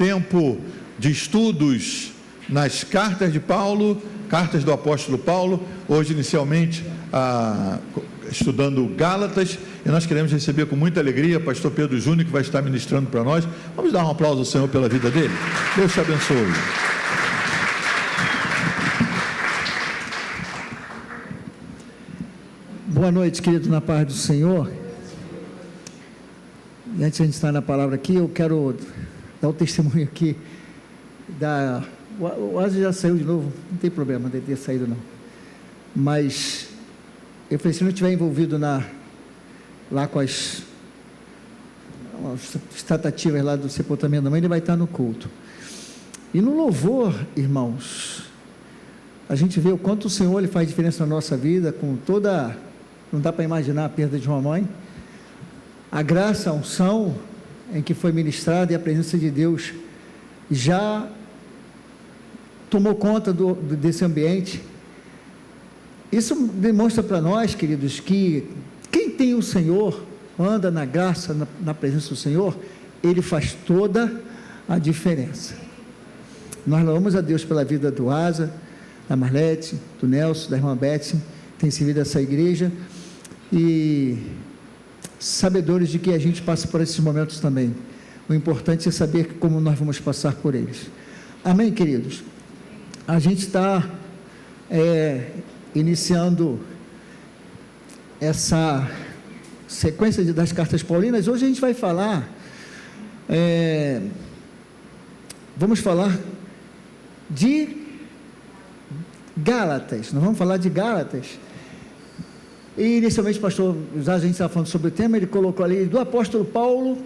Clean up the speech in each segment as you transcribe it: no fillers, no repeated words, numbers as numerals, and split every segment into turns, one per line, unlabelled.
tempo de estudos nas cartas de Paulo, cartas do apóstolo Paulo, hoje inicialmente estudando Gálatas, e nós queremos receber com muita alegria o pastor Pedro Júnior, que vai estar ministrando para nós. Vamos dar um aplauso ao Senhor pela vida dele? Deus te abençoe.
Boa noite, querido, na paz do Senhor. E antes de a gente estar na palavra aqui, eu quero dar o testemunho aqui o Asa já saiu de novo, não tem problema de ter saído não, mas eu falei, se não estiver envolvido lá com as tratativas lá do sepultamento da mãe, ele vai estar no culto. E no louvor, irmãos, a gente vê o quanto o Senhor ele faz diferença na nossa vida, com toda, não dá para imaginar a perda de uma mãe, a graça, a unção em que foi ministrada e a presença de Deus já tomou conta desse ambiente. Isso demonstra para nós, queridos, que quem tem o Senhor, anda na graça, na presença do Senhor, ele faz toda a diferença. Nós louvamos a Deus pela vida do Asa, da Marlete, do Nelson, da irmã Betsy, tem servido essa igreja, e sabedores de que a gente passa por esses momentos também. O importante é saber como nós vamos passar por eles. Amém, queridos? A gente está iniciando essa sequência das cartas paulinas. Hoje a gente vai falar, vamos falar de Gálatas. Nós vamos falar de Gálatas. E inicialmente o pastor, a gente estava falando sobre o tema, ele colocou ali, do apóstolo Paulo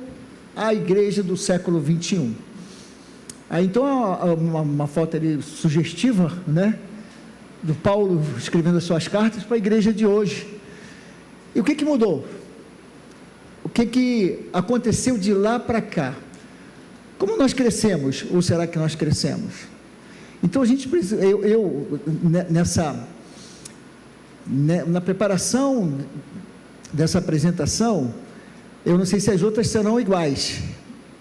à igreja do século 21. Aí então uma foto ali sugestiva, né, do Paulo escrevendo as suas cartas para a igreja de hoje. E o que mudou? O que aconteceu de lá para cá? Como nós crescemos, ou será que nós crescemos? Então a gente precisa, na preparação dessa apresentação, eu não sei se as outras serão iguais,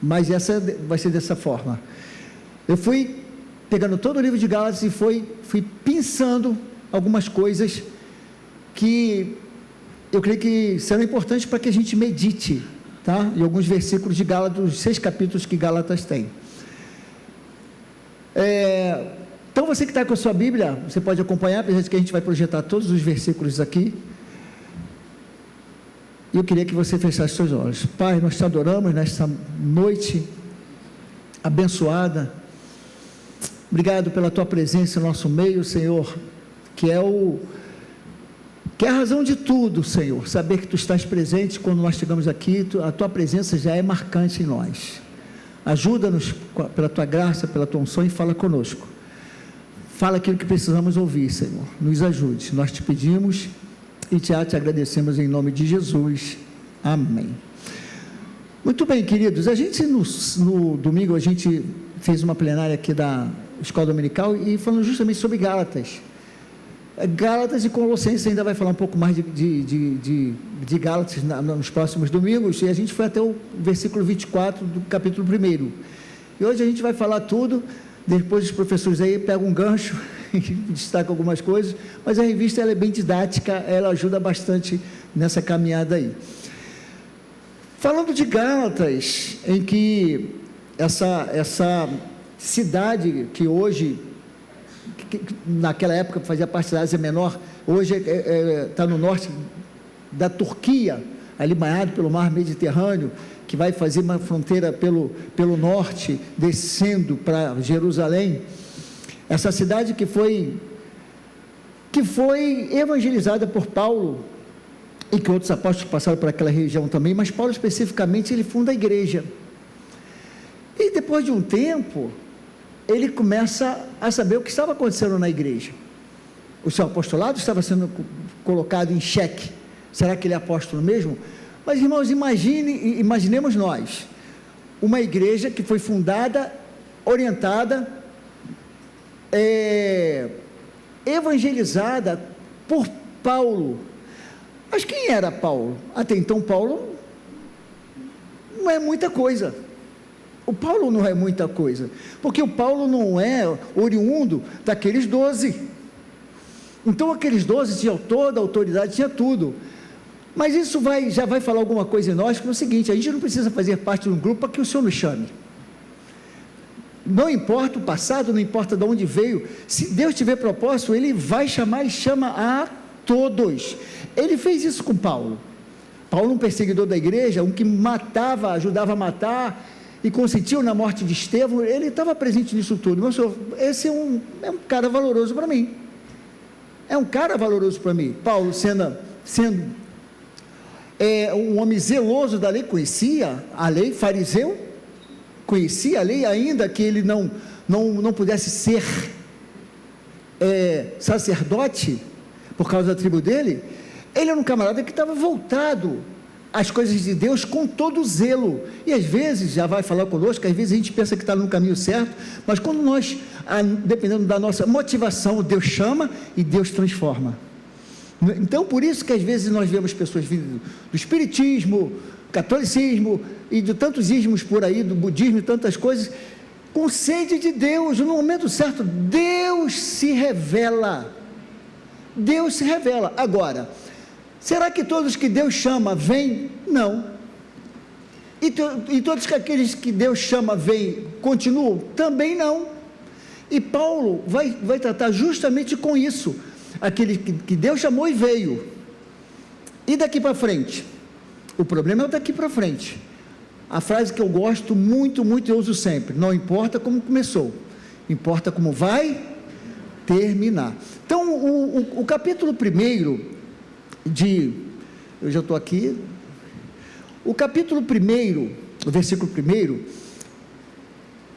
mas essa vai ser dessa forma. Eu fui pegando todo o livro de Gálatas e fui pensando algumas coisas que eu creio que serão importantes para que a gente medite, tá? Em alguns versículos de Gálatas, os 6 capítulos que Gálatas tem. Então você que está com a sua Bíblia, você pode acompanhar, apesar de que a gente vai projetar todos os versículos aqui. E eu queria que você fechasse seus olhos. Pai, nós te adoramos nesta noite abençoada. Obrigado pela tua presença no nosso meio, Senhor, que é a razão de tudo, Senhor, saber que tu estás presente quando nós chegamos aqui, a tua presença já é marcante em nós. Ajuda-nos pela tua graça, pela tua unção, e fala conosco. Fala aquilo que precisamos ouvir, Senhor, nos ajude, nós te pedimos e te agradecemos em nome de Jesus, amém. Muito bem, queridos, a gente no domingo, a gente fez uma plenária aqui da Escola Dominical, e falando justamente sobre Gálatas e Colossenses. Ainda vai falar um pouco mais de Gálatas nos próximos domingos, e a gente foi até o versículo 24 do capítulo 1, e hoje a gente vai falar tudo. Depois os professores aí pegam um gancho e destacam algumas coisas, mas a revista ela é bem didática, ela ajuda bastante nessa caminhada aí. Falando de Gálatas, em que essa cidade que hoje, naquela época fazia parte da Ásia Menor, hoje está no norte da Turquia, ali banhado pelo mar Mediterrâneo, que vai fazer uma fronteira pelo norte, descendo para Jerusalém. Essa cidade que foi evangelizada por Paulo, e que outros apóstolos passaram por aquela região também, mas Paulo especificamente, ele funda a igreja. E depois de um tempo, ele começa a saber o que estava acontecendo na igreja. O seu apostolado estava sendo colocado em xeque. Será que ele é apóstolo mesmo? Mas, irmãos, imaginemos nós, uma igreja que foi fundada, orientada, evangelizada por Paulo. Mas quem era Paulo? Até então, Paulo não é muita coisa. O Paulo não é muita coisa, porque o Paulo não é oriundo daqueles 12. Então aqueles 12 tinham toda a autoridade, tinha tudo. Mas isso já vai falar alguma coisa em nós, que é o seguinte: a gente não precisa fazer parte de um grupo para que o Senhor nos chame. Não importa o passado, não importa de onde veio, se Deus tiver propósito, Ele vai chamar e chama a todos. Ele fez isso com Paulo. Paulo, um perseguidor da igreja, um que matava, ajudava a matar, e consentiu na morte de Estevão, ele estava presente nisso tudo. Meu senhor, esse é um cara valoroso para mim. É um cara valoroso para mim. Paulo, sendo um homem zeloso da lei, conhecia a lei, fariseu, conhecia a lei, ainda que ele não pudesse ser sacerdote, por causa da tribo dele. Ele era um camarada que estava voltado às coisas de Deus com todo zelo, e às vezes, já vai falar conosco, às vezes a gente pensa que está no caminho certo, mas quando nós, dependendo da nossa motivação, Deus chama e Deus transforma. Então, por isso que às vezes nós vemos pessoas vindo do espiritismo, catolicismo, e de tantos ismos por aí, do budismo e tantas coisas, com sede de Deus. No momento certo, Deus se revela. Deus se revela. Agora, será que todos que Deus chama vêm? Não. E todos aqueles que Deus chama vêm, continuam? Também não. E Paulo vai tratar justamente com isso. Aquele que Deus chamou e veio. E daqui para frente? O problema é o daqui para frente. A frase que eu gosto muito, muito, eu uso sempre: não importa como começou, importa como vai terminar. Então, o capítulo 1 eu já estou aqui, o capítulo 1, o versículo 1,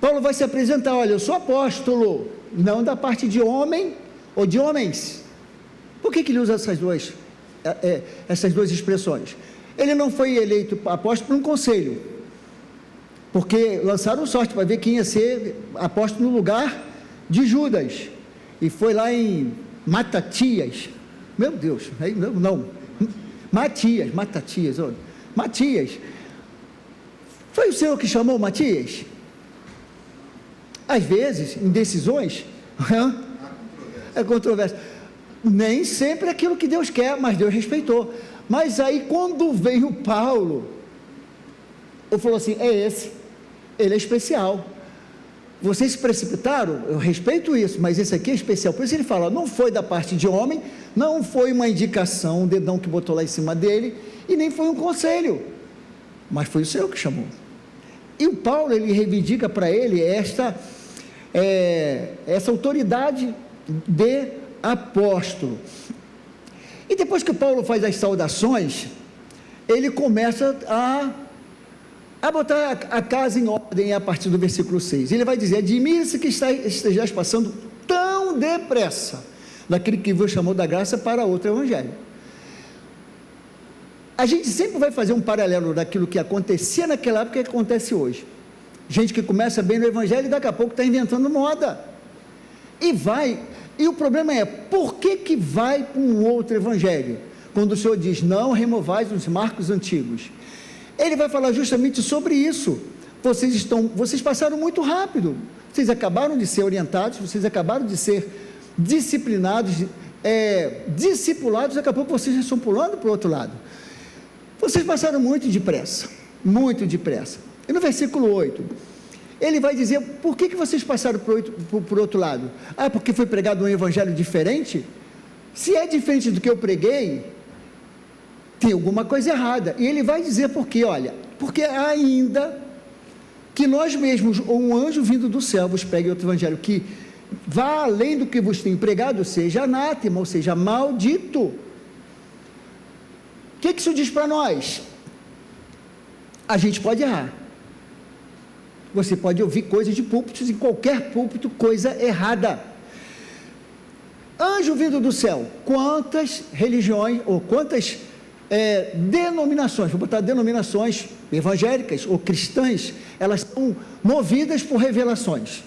Paulo vai se apresentar: olha, eu sou apóstolo, não da parte de homem ou de homens. Por que ele usa essas duas expressões? Ele não foi eleito apóstolo por um conselho, porque lançaram sorte para ver quem ia ser apóstolo no lugar de Judas, e foi lá em Matatias, meu Deus, Matias, foi o Senhor que chamou Matias? Às vezes, em decisões, é controverso, nem sempre é aquilo que Deus quer, mas Deus respeitou. Mas aí, quando veio Paulo, ele falou assim: ele é especial. Vocês se precipitaram, eu respeito isso, mas esse aqui é especial. Por isso ele fala: não foi da parte de homem, não foi uma indicação, um dedão que botou lá em cima dele, e nem foi um conselho, mas foi o Senhor que chamou. E o Paulo, ele reivindica para ele essa autoridade de apóstolo. E depois que Paulo faz as saudações, ele começa a botar a casa em ordem a partir do versículo 6. Ele vai dizer: admire-se que estejais passando tão depressa daquele que vos chamou da graça para outro evangelho. A gente sempre vai fazer um paralelo daquilo que acontecia naquela época e que acontece hoje. Gente que começa bem no evangelho e daqui a pouco está inventando moda. E o problema é: por que vai para um outro evangelho? Quando o Senhor diz: não removais os marcos antigos. Ele vai falar justamente sobre isso. Vocês passaram muito rápido, vocês acabaram de ser orientados, vocês acabaram de ser disciplinados, discipulados, daqui a pouco vocês já estão pulando para o outro lado. Vocês passaram muito depressa, muito depressa. E no versículo 8, ele vai dizer: por que vocês passaram para o outro lado? Porque foi pregado um evangelho diferente? Se é diferente do que eu preguei, tem alguma coisa errada. E ele vai dizer por quê. Olha, porque ainda que nós mesmos, ou um anjo vindo do céu, vos pregue outro evangelho que vá além do que vos tenho pregado, seja anátema, ou seja, maldito. O que isso diz para nós? A gente pode errar. Você pode ouvir coisas de púlpitos, em qualquer púlpito, coisa errada. Anjo vindo do céu, quantas religiões, ou quantas denominações, vou botar denominações evangélicas ou cristãs, elas são movidas por revelações.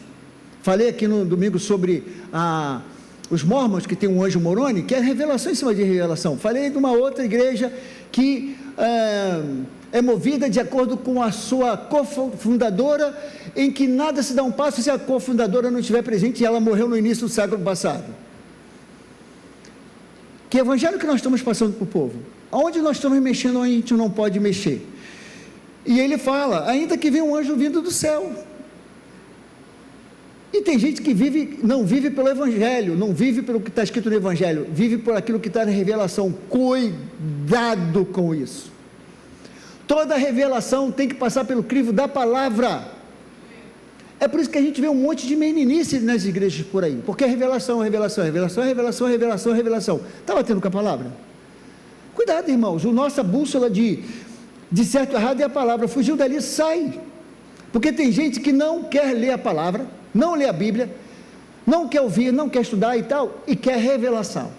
Falei aqui no domingo sobre os mormons, que tem um anjo moroni, que é revelação em cima de revelação. Falei de uma outra igreja que é movida de acordo com a sua cofundadora, em que nada se dá um passo se a cofundadora não estiver presente, e ela morreu no início do século passado. Que evangelho que nós estamos passando para o povo? Aonde nós estamos mexendo, onde a gente não pode mexer? E ele fala, ainda que venha um anjo vindo do céu. E tem gente que não vive pelo evangelho, não vive pelo que está escrito no evangelho, vive por aquilo que está na revelação. Cuidado com isso. Toda revelação tem que passar pelo crivo da palavra. É por isso que a gente vê um monte de meninice nas igrejas por aí, porque é revelação, revelação, revelação, revelação, revelação, revelação. Está batendo com a palavra? Cuidado, irmãos, a nossa bússola de certo e errado é a palavra. Fugiu dali, sai. Porque tem gente que não quer ler a palavra, não lê a Bíblia, não quer ouvir, não quer estudar e tal, e quer revelação.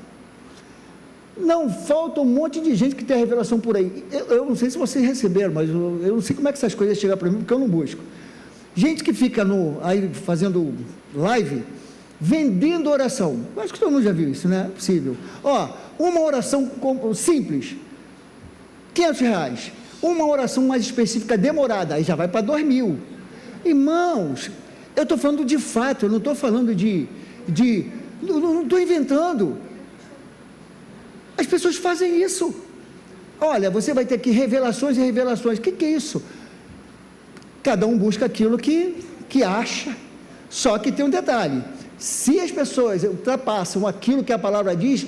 Não falta um monte de gente que tem revelação por aí. Eu não sei se vocês receberam, mas eu não sei como é que essas coisas chegam para mim, porque eu não busco. Gente que fica aí fazendo live, vendendo oração. Eu acho que todo mundo já viu isso, né? É possível. Uma oração simples, R$500. Uma oração mais específica, demorada, aí já vai para 2.000. Irmãos, eu estou falando de fato, eu não estou falando não estou inventando. As pessoas fazem isso. Olha, você vai ter aqui revelações e revelações. O que é isso? Cada um busca aquilo que acha. Só que tem um detalhe: se as pessoas ultrapassam aquilo que a palavra diz,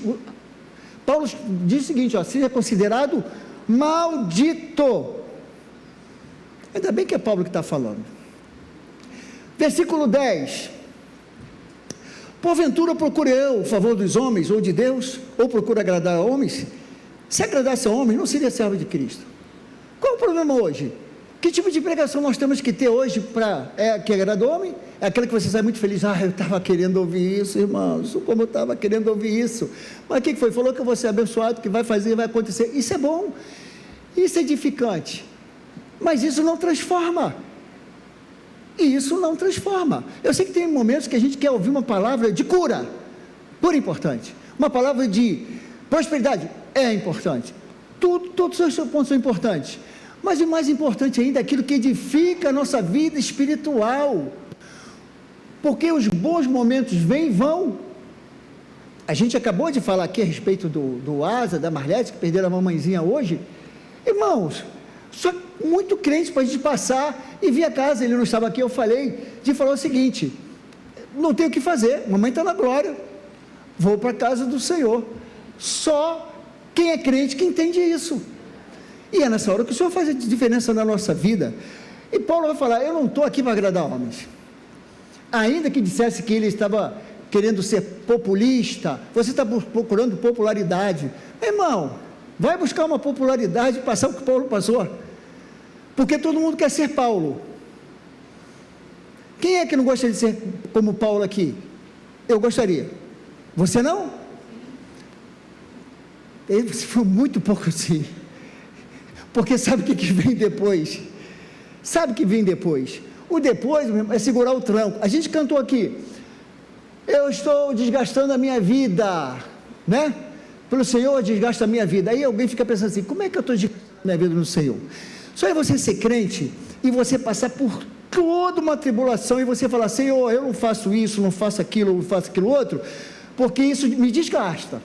Paulo diz o seguinte: seja considerado maldito. Ainda bem que é Paulo que está falando. Versículo 10: porventura procure eu o favor dos homens ou de Deus, ou procure agradar a homens? Se agradasse a homens, não seria servo de Cristo. Qual o problema hoje? Que tipo de pregação nós temos que ter hoje que agrada o homem? É aquela que você sai muito feliz: eu estava querendo ouvir isso, irmãos, como eu estava querendo ouvir isso. Mas o que foi? Falou que eu vou ser abençoado, que vai fazer, vai acontecer. Isso é bom, isso é edificante, mas isso não transforma. E isso não transforma. Eu sei que tem momentos que a gente quer ouvir uma palavra de cura importante, uma palavra de prosperidade, é importante, todos os seus pontos são importantes, mas o mais importante ainda é aquilo que edifica a nossa vida espiritual, porque os bons momentos vêm e vão. A gente acabou de falar aqui a respeito do Asa, da Marlete, que perderam a mamãezinha hoje. Irmãos, só muito crente para a gente passar e vir a casa. Ele não estava aqui, eu falei, de falar o seguinte: não tenho o que fazer, mamãe está na glória, vou para a casa do Senhor. Só quem é crente que entende isso. E é nessa hora que o Senhor faz a diferença na nossa vida. E Paulo vai falar: eu não estou aqui para agradar homens. Ainda que dissesse que ele estava querendo ser populista, você está procurando popularidade. Irmão, vai buscar uma popularidade, passar o que Paulo passou, porque todo mundo quer ser Paulo. Quem é que não gosta de ser como Paulo aqui? Eu gostaria. Você não? Ele foi muito pouco assim, porque sabe o que vem depois? Sabe o que vem depois? O depois é segurar o tranco. A gente cantou aqui: eu estou desgastando a minha vida, né? Pelo Senhor desgasta a minha vida. Aí alguém fica pensando assim: como é que eu estou desgastando a minha vida no Senhor? Só é você ser crente e você passar por toda uma tribulação e você falar: Senhor, eu não faço isso, não faço aquilo, não faço aquilo outro, porque isso me desgasta,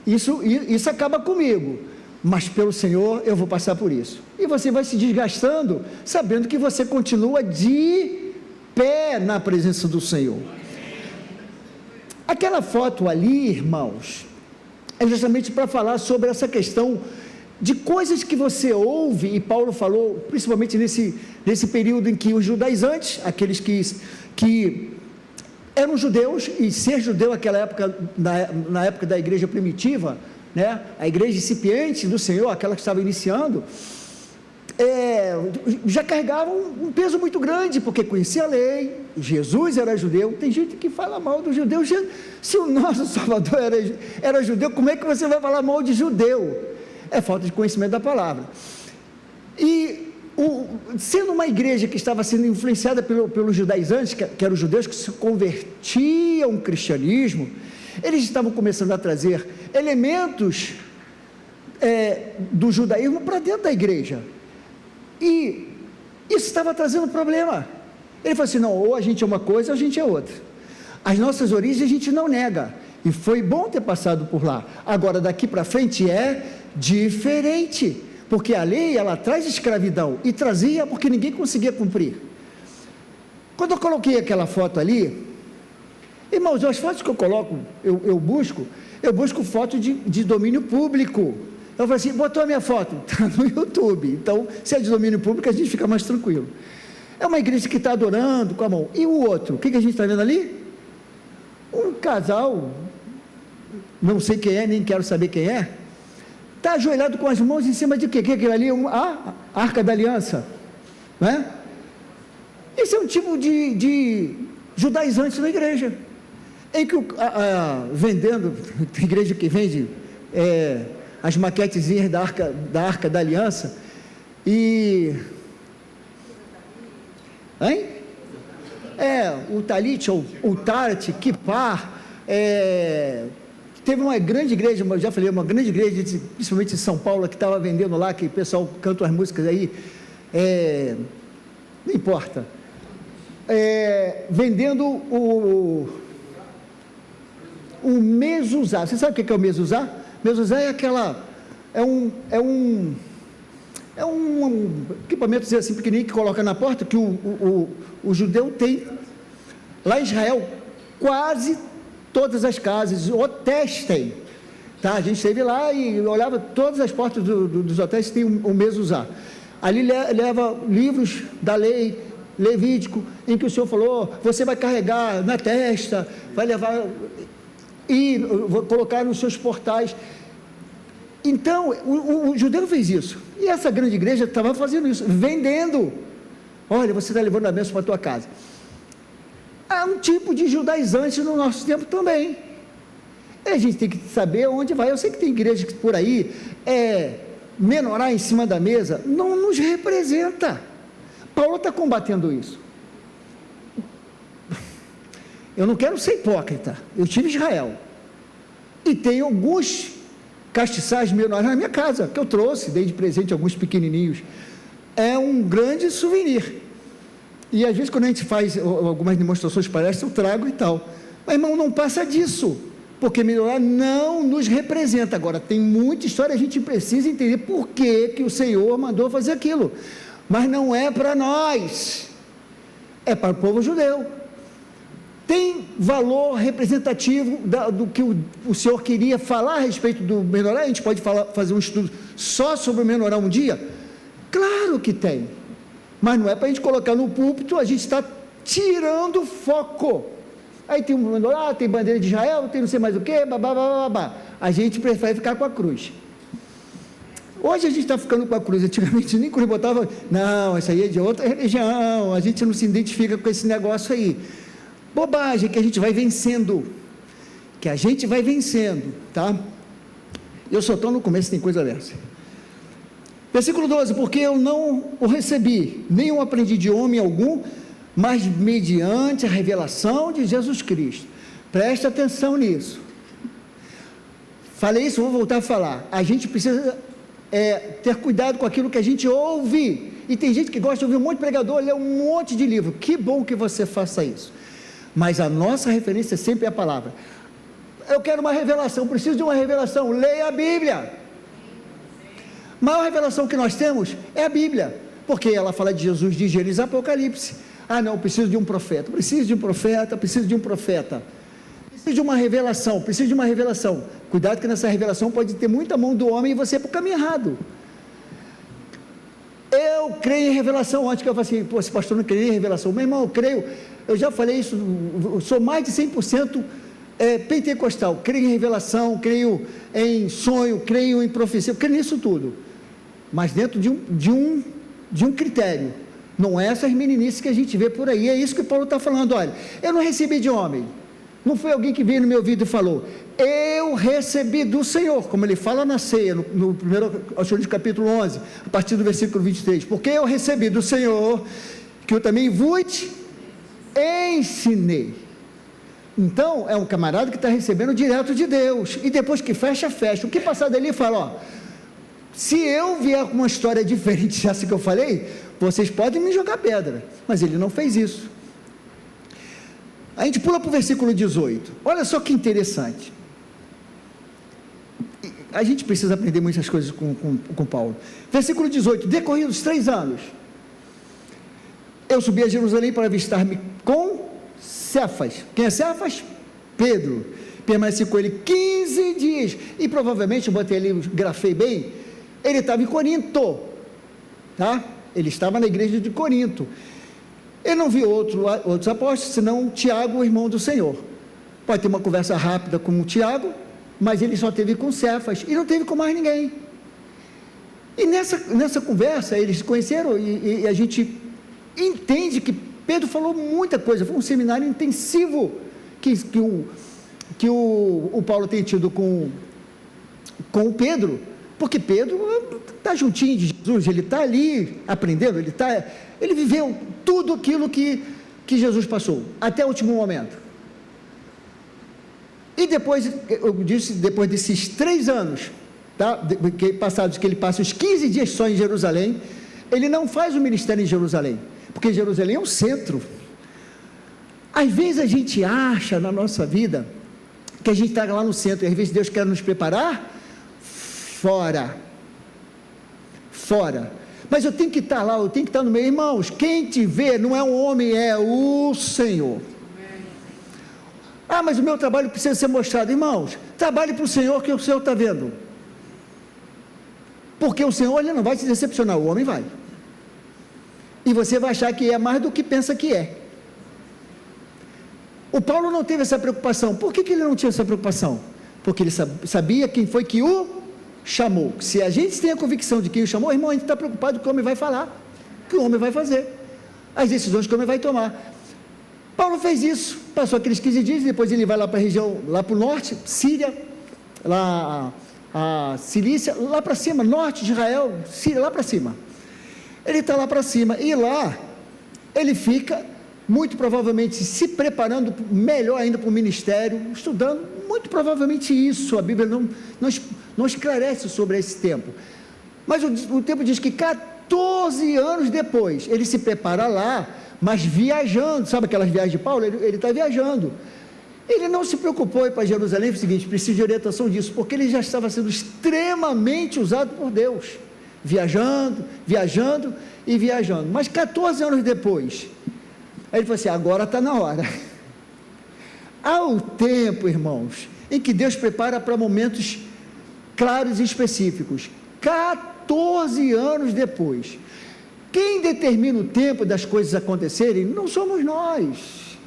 isso acaba comigo, mas pelo Senhor eu vou passar por isso. E você vai se desgastando, sabendo que você continua de pé na presença do Senhor. Aquela foto ali, irmãos, é justamente para falar sobre essa questão de coisas que você ouve, e Paulo falou, principalmente nesse período em que os judaizantes, aqueles que eram judeus, e ser judeu naquela época, na época da igreja primitiva, né, a igreja incipiente do Senhor, aquela que estava iniciando, já carregavam um peso muito grande, porque conhecia a lei, Jesus era judeu. Tem gente que fala mal do judeu. Se o nosso Salvador era judeu, como é que você vai falar mal de judeu? É falta de conhecimento da palavra. E sendo uma igreja que estava sendo influenciada pelos judaizantes, que eram os judeus que se convertiam ao cristianismo, eles estavam começando a trazer elementos do judaísmo para dentro da igreja, e isso estava trazendo problema. Ele falou assim, não, ou a gente é uma coisa ou a gente é outra. As nossas origens a gente não nega, e foi bom ter passado por lá. Agora daqui para frente é diferente, porque a lei ela traz escravidão, e trazia porque ninguém conseguia cumprir. Quando eu coloquei aquela foto ali, irmãos, as fotos que eu coloco, eu busco foto de domínio público. Eu falei assim, botou a minha foto, está no YouTube, então se é de domínio público a gente fica mais tranquilo. É uma igreja que está adorando com a mão. E o outro, o que a gente está vendo ali? Um casal, não sei quem é, nem quero saber quem é, está ajoelhado com as mãos em cima de quê? Que aquilo ali é a Arca da Aliança, né? Esse é um tipo de judaizante na igreja, em que vendendo, tem igreja que vende as maquetezinhas da Arca da Aliança, e o talit, ou o tarat, kippah, teve uma grande igreja, eu já falei, uma grande igreja, principalmente em São Paulo, que estava vendendo lá, que o pessoal canta as músicas aí, não importa, vendendo o mezuzá. Você sabe o que é o mezuzá? Mezuzá é um equipamento assim, pequenininho, que coloca na porta, que o judeu tem. Lá em Israel, quase todas as casas, hotéis têm, tá? A gente esteve lá e olhava todas as portas dos hotéis, tem o mezuzá. Ali leva livros da lei, Levítico, em que o Senhor falou, você vai carregar na testa, vai levar e vou colocar nos seus portais. Então, o judeu fez isso, e essa grande igreja estava fazendo isso, vendendo. Olha, você está levando a bênção para a tua casa. Há um tipo de judaizante no nosso tempo também. A gente tem que saber onde vai. Eu sei que tem igreja que por aí, menorá em cima da mesa, não nos representa. Paulo está combatendo isso. Eu não quero ser hipócrita, eu tive Israel, e tenho alguns castiçais menorás na minha casa, que eu trouxe, dei de presente alguns pequenininhos, é um grande souvenir, e às vezes quando a gente faz algumas demonstrações palestras, eu trago e tal, mas irmão, não passa disso, porque menorá não nos representa. Agora, tem muita história, a gente precisa entender por que o Senhor mandou fazer aquilo, mas não é para nós, é para o povo judeu. Tem valor representativo do que o Senhor queria falar a respeito do menorá. A gente pode fazer um estudo só sobre o menorá um dia? Claro que tem, mas não é para a gente colocar no púlpito, a gente está tirando foco. Aí tem um menorá, tem bandeira de Israel, tem não sei mais o que, babá. A gente prefere ficar com a cruz. Hoje a gente está ficando com a cruz, antigamente nem quando botava, não, essa aí é de outra religião, a gente não se identifica com esse negócio aí. Bobagem, que a gente vai vencendo, tá? Eu só estou no começo, tem coisa dessa. Versículo 12, porque eu não o recebi, nem o aprendi de homem algum, mas mediante a revelação de Jesus Cristo. Presta atenção nisso. Falei isso, vou voltar a falar. A gente precisa ter cuidado com aquilo que a gente ouve, e tem gente que gosta de ouvir um monte de pregador, ler um monte de livro. Que bom que você faça isso, mas a nossa referência sempre é a palavra. Eu quero uma revelação, preciso de uma revelação, leia a Bíblia. A maior revelação que nós temos é a Bíblia, porque ela fala de Jesus, de Gênesis, Apocalipse. Não, preciso de um profeta, preciso de uma revelação. Cuidado que nessa revelação pode ter muita mão do homem e você é para o caminho errado. Eu creio em revelação. Antes que eu falei assim, esse pastor não crê em revelação. Meu irmão, eu creio, eu já falei isso, eu sou mais de 100% pentecostal, creio em revelação, creio em sonho, creio em profecia, eu creio nisso tudo, mas dentro de um critério, não é essas meninices que a gente vê por aí. É isso que Paulo está falando. Olha, eu não recebi de homem, não foi alguém que veio no meu ouvido e falou, eu recebi do Senhor, como ele fala na ceia, no primeiro, acho que no capítulo 11, a partir do versículo 23, porque eu recebi do Senhor, que eu também vos ensinei. Então, é um camarada que está recebendo direto de Deus, e depois que fecha, o que passar dali fala, Se eu vier com uma história diferente dessa que eu falei, vocês podem me jogar pedra, mas ele não fez isso. A gente pula para o versículo 18, olha só que interessante, a gente precisa aprender muitas coisas com Paulo. Versículo 18, decorridos 3 anos, eu subi a Jerusalém para avistar-me com Cefas. Quem é Cefas? Pedro. Permaneci com ele 15 dias, e provavelmente, eu botei ali, grafei bem, ele estava em Corinto, tá? Ele estava na igreja de Corinto. Ele não viu outros apóstolos, senão Tiago, o irmão do Senhor. Pode ter uma conversa rápida com o Tiago, mas ele só teve com Cefas, e não teve com mais ninguém. E nessa conversa, eles se conheceram, e a gente entende que Pedro falou muita coisa, foi um seminário intensivo, que o Paulo tem tido com o Pedro, porque Pedro está juntinho de Jesus, ele está ali aprendendo, ele viveu tudo aquilo que Jesus passou, até o último momento. E depois, eu disse, depois desses 3 anos, tá? Passados que ele passa os 15 dias só em Jerusalém, ele não faz o ministério em Jerusalém, porque Jerusalém é um centro. Às vezes a gente acha na nossa vida que a gente está lá no centro, e às vezes Deus quer nos preparar fora, mas eu tenho que estar lá, eu tenho que estar no meio. Irmãos, quem te vê não é um homem, é o Senhor. Mas o meu trabalho precisa ser mostrado. Irmãos, trabalhe para o Senhor, que o Senhor está vendo, porque o Senhor, ele não vai te decepcionar, o homem vai, e você vai achar que é mais do que pensa que é. O Paulo não teve essa preocupação. Por que ele não tinha essa preocupação? Porque ele sabia quem foi que o chamou. Se a gente tem a convicção de quem o chamou, irmão, a gente está preocupado com o que o homem vai falar, o que o homem vai fazer, as decisões que o homem vai tomar. Paulo fez isso, passou aqueles 15 dias, depois ele vai lá para a região, lá para o norte, Síria, lá a Cilícia, lá para cima, norte de Israel, Síria, lá para cima. Ele está lá para cima, e lá ele fica, muito provavelmente, se preparando melhor ainda para o ministério, estudando, muito provavelmente isso. A Bíblia não esclarece sobre esse tempo, mas o tempo diz que 14 anos depois, ele se prepara lá, mas viajando. Sabe aquelas viagens de Paulo? Ele está viajando, ele não se preocupou em ir para Jerusalém. Foi o seguinte: preciso de orientação disso, porque ele já estava sendo extremamente usado por Deus, viajando, mas 14 anos depois, aí ele falou assim: agora está na hora. Há um tempo, irmãos, em que Deus prepara para momentos claros e específicos. 14 anos depois, quem determina o tempo das coisas acontecerem não somos nós,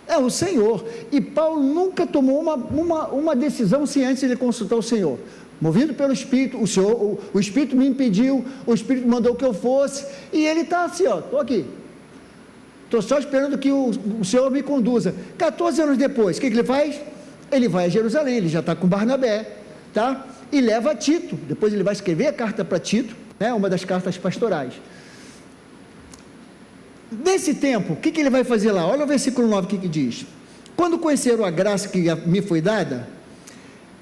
é o Senhor. E Paulo nunca tomou uma decisão sem antes ele consultar o Senhor. Movido pelo Espírito, o Espírito me impediu, o Espírito mandou que eu fosse, e ele está assim, estou aqui, estou só esperando que o Senhor me conduza. 14 anos depois, o que ele faz? Ele vai a Jerusalém, ele já está com Barnabé, tá? E leva a Tito. Depois ele vai escrever a carta para Tito, né? Uma das cartas pastorais. Nesse tempo, o que ele vai fazer lá? Olha o versículo 9, o que diz: quando conheceram a graça que me foi dada,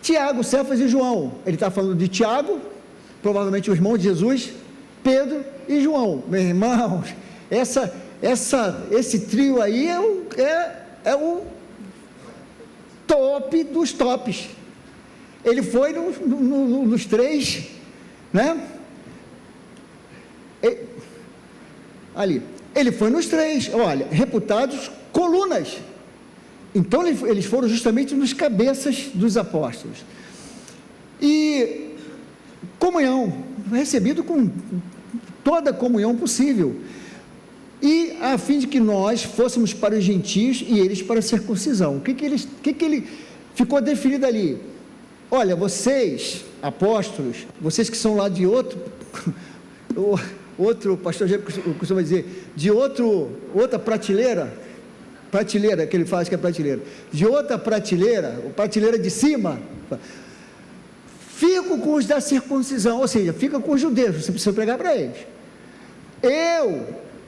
Tiago, Cefas e João. Ele está falando de Tiago, provavelmente o irmão de Jesus, Pedro e João. Meus irmãos, esse trio aí é o top dos tops. Ele foi nos 3, né? Ali, ele foi nos 3, olha, reputados colunas. Então eles foram justamente nos cabeças dos apóstolos. E comunhão, recebido com toda a comunhão possível, e a fim de que nós fôssemos para os gentios e eles para a circuncisão. O que ele ficou definido ali? Olha, vocês, apóstolos, vocês que são lá de outro pastor já costuma dizer, de outra prateleira que ele faz, que é prateleira, de outra prateleira de cima, fico com os da circuncisão, ou seja, fica com os judeus, você precisa pregar para eles.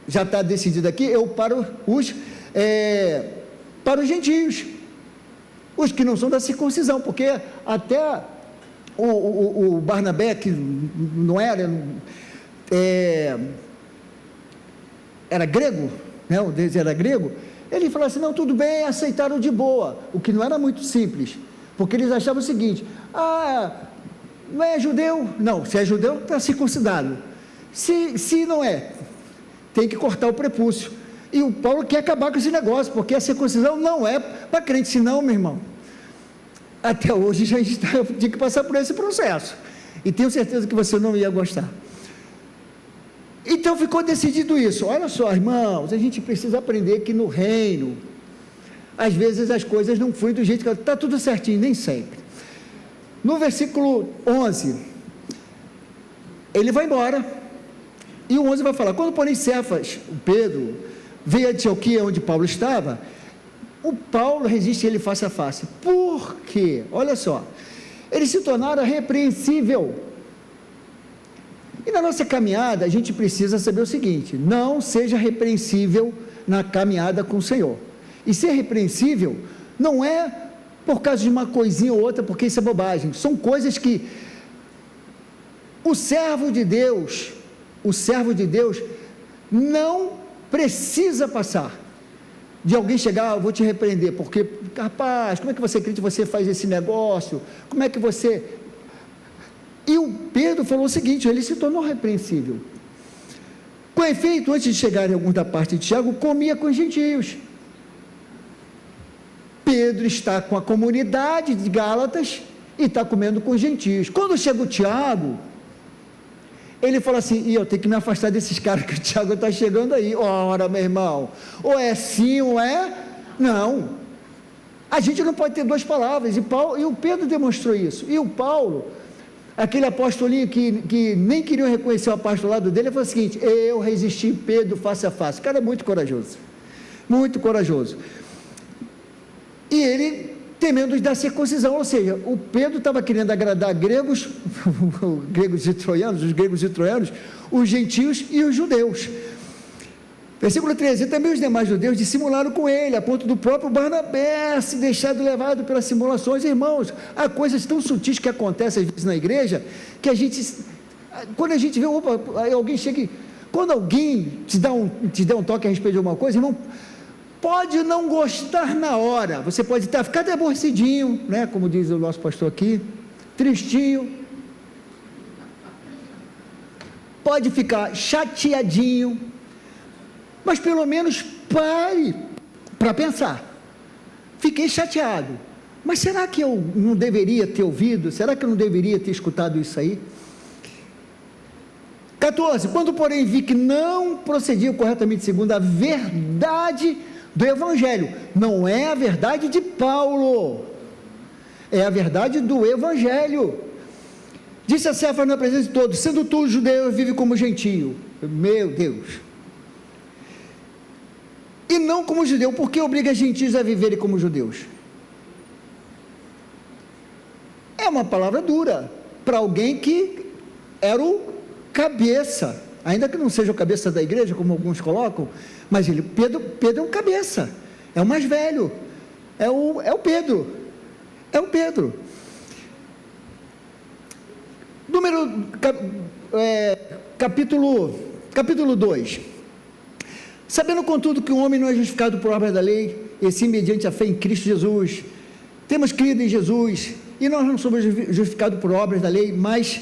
Já está decidido aqui, para os gentios, os que não são da circuncisão, porque até o Barnabé, que não era, era grego, né? O deles era grego, ele falou assim, não, tudo bem, aceitaram de boa, o que não era muito simples, porque eles achavam o seguinte, não é judeu? Não, se é judeu, está circuncidado, se não é, tem que cortar o prepúcio, e o Paulo quer acabar com esse negócio, porque a circuncisão não é para crente, senão, meu irmão, até hoje já tinha que passar por esse processo, e tenho certeza que você não ia gostar. Então ficou decidido isso. Olha só, irmãos, a gente precisa aprender que no reino, às vezes as coisas não fluem do jeito que está tudo certinho, nem sempre. No versículo 11, ele vai embora, e o 11 vai falar, quando porém Cefas, o Pedro, veio a Antioquia, onde Paulo estava, o Paulo resiste ele face a face. Por quê? Olha só, eles se tornaram repreensível. E na nossa caminhada, a gente precisa saber o seguinte, não seja repreensível na caminhada com o Senhor. E ser repreensível não é por causa de uma coisinha ou outra, porque isso é bobagem. São coisas que o servo de Deus não precisa passar. De alguém chegar, eu vou te repreender, porque, rapaz, como é que você acredita que você faz esse negócio? Como é que você... E o Pedro falou o seguinte, ele se tornou repreensível. Com efeito, antes de chegarem alguns da parte de Tiago, comia com os gentios. Pedro está com a comunidade de Gálatas e está comendo com os gentios. Quando chega o Tiago, ele fala assim, eu tenho que me afastar desses caras que o Tiago está chegando aí. Ora, meu irmão, ou é sim ou é não. A gente não pode ter duas palavras, e o Pedro demonstrou isso. E o Paulo... aquele apostolinho que nem queriam reconhecer o apostolado dele, ele falou o seguinte, eu resisti Pedro face a face, o cara é muito corajoso, e ele temendo da circuncisão, ou seja, o Pedro estava querendo agradar gregos, os gregos e troianos, os gentios e os judeus. Versículo 13, também os demais judeus dissimularam com ele, a ponto do próprio Barnabé se deixar levado pelas simulações. Irmãos, há coisas tão sutis que acontecem às vezes na igreja, que a gente, quando a gente vê, alguém chega, quando alguém te der um toque a respeito de alguma coisa, irmão, pode não gostar na hora, você pode ficar até aborrecidinho, né, como diz o nosso pastor aqui, tristinho, pode ficar chateadinho, mas pelo menos pare para pensar. Fiquei chateado, mas será que eu não deveria ter ouvido? Será que eu não deveria ter escutado isso aí? 14, quando porém vi que não procediam corretamente segundo a verdade do Evangelho, não é a verdade de Paulo, é a verdade do Evangelho, disse a Cefas na presença de todos, sendo tu judeu, vive como gentio. Meu Deus, e não como judeu, porque obriga gentios a viverem como judeus? É uma palavra dura, para alguém que era o cabeça, ainda que não seja o cabeça da igreja, como alguns colocam, mas Pedro é um cabeça, é o mais velho, é o Pedro, capítulo 2, sabendo contudo que o homem não é justificado por obra da lei, e sim mediante a fé em Cristo Jesus, temos crido em Jesus, e nós não somos justificados por obras da lei, mas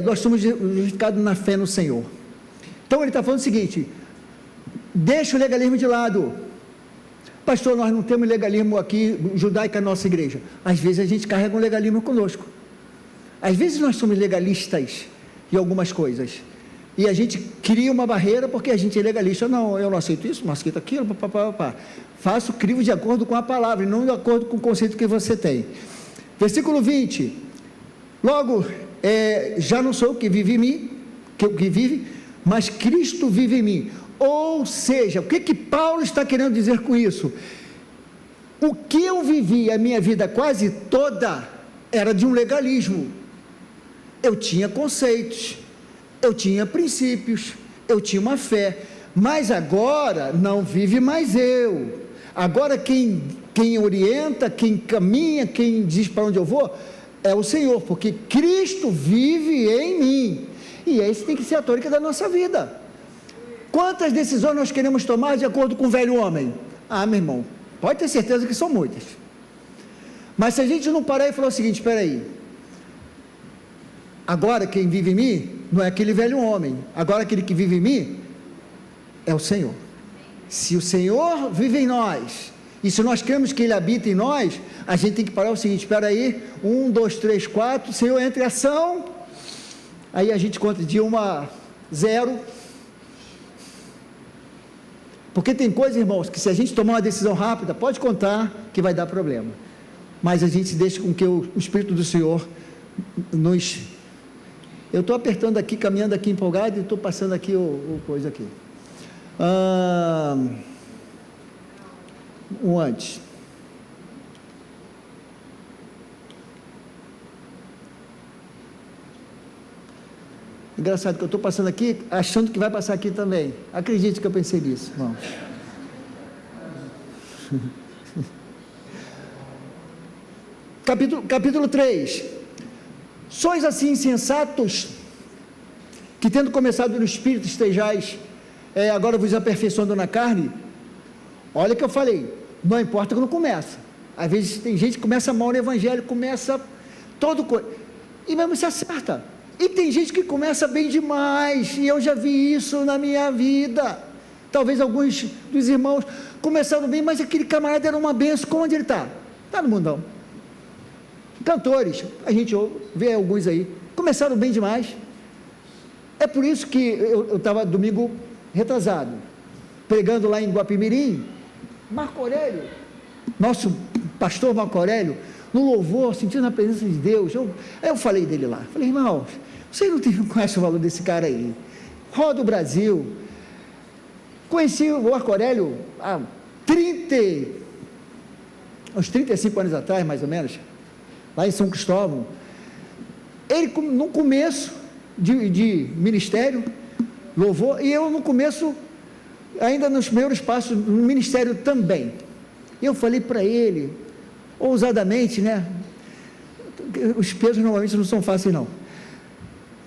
nós somos justificados na fé no Senhor. Então ele está falando o seguinte, deixa o legalismo de lado, pastor, nós não temos legalismo aqui, judaico na nossa igreja, às vezes a gente carrega um legalismo conosco, às vezes nós somos legalistas em algumas coisas, e a gente cria uma barreira porque a gente é legalista, não, eu não aceito isso, não aceito aquilo, faço crivo de acordo com a palavra, e não de acordo com o conceito que você tem. Versículo 20, logo, já não sou eu que vive em mim, que vive, mas Cristo vive em mim, ou seja, o que Paulo está querendo dizer com isso? O que eu vivi a minha vida quase toda, era de um legalismo, eu tinha conceitos, eu tinha princípios, eu tinha uma fé, mas agora não vive mais eu, agora quem orienta, quem caminha, quem diz para onde eu vou, é o Senhor, porque Cristo vive em mim, e esse tem que ser a tônica da nossa vida. Quantas decisões nós queremos tomar de acordo com o velho homem? Meu irmão, pode ter certeza que são muitas. Mas se a gente não parar e falar o seguinte: espera aí, agora quem vive em mim não é aquele velho homem, agora aquele que vive em mim é o Senhor. Se o Senhor vive em nós, e se nós cremos que Ele habita em nós, a gente tem que parar o seguinte: espera aí, 1, 2, 3, 4, Senhor entra em ação, aí a gente conta de 1 a 0, porque tem coisas, irmãos, que se a gente tomar uma decisão rápida, pode contar que vai dar problema, mas a gente deixa com que o Espírito do Senhor nos... Eu estou apertando aqui, caminhando aqui empolgado, e estou passando aqui o coisa aqui. Antes. Engraçado que eu estou passando aqui, achando que vai passar aqui também. Acredite que eu pensei nisso, irmãos. Capítulo 3. Sois assim insensatos, que tendo começado no Espírito estejais agora vos aperfeiçoando na carne. Olha que eu falei, não importa quando começa. Às vezes tem gente que começa mal no Evangelho, começa e mesmo se acerta. E tem gente que começa bem demais, e eu já vi isso na minha vida. Talvez alguns dos irmãos começaram bem, mas aquele camarada era uma benção. Onde ele está? Está no mundão. Cantores, a gente vê alguns aí, começaram bem demais. É por isso que eu estava domingo retrasado, pregando lá em Guapimirim, Marco Aurélio, nosso pastor Marco Aurélio, no louvor, sentindo a presença de Deus. Aí eu falei dele lá, falei: irmãos, vocês não conhecem o valor desse cara aí, roda o Brasil. Conheci o Marco Aurélio há uns 35 anos atrás, mais ou menos, lá em São Cristóvão. Ele no começo de ministério, louvor, e eu no começo, ainda nos primeiros passos, no ministério também. Eu falei para ele, ousadamente, né? Os pesos normalmente não são fáceis, não.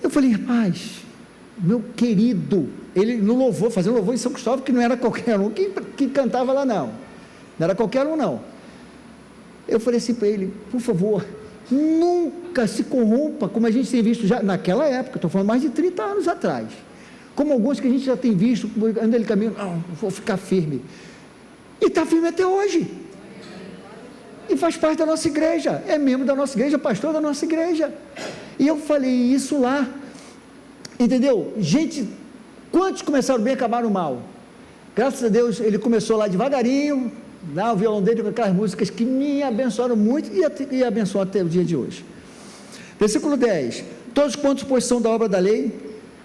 Eu falei: rapaz, meu querido, ele no louvor, fazendo louvor em São Cristóvão, que não era qualquer um que cantava lá, não era qualquer um, não. Eu falei assim para ele: por favor, nunca se corrompa, como a gente tem visto já naquela época, estou falando mais de 30 anos atrás, como alguns que a gente já tem visto, andando ele caminho, não, vou ficar firme, e está firme até hoje, e faz parte da nossa igreja, é membro da nossa igreja, pastor da nossa igreja. E eu falei isso lá, entendeu? Gente, quantos começaram bem e acabaram mal? Graças a Deus, ele começou lá devagarinho, o violão dele com aquelas músicas que me abençoaram muito e abençoam até o dia de hoje. Versículo 10: todos quantos, pois, são da obra da lei,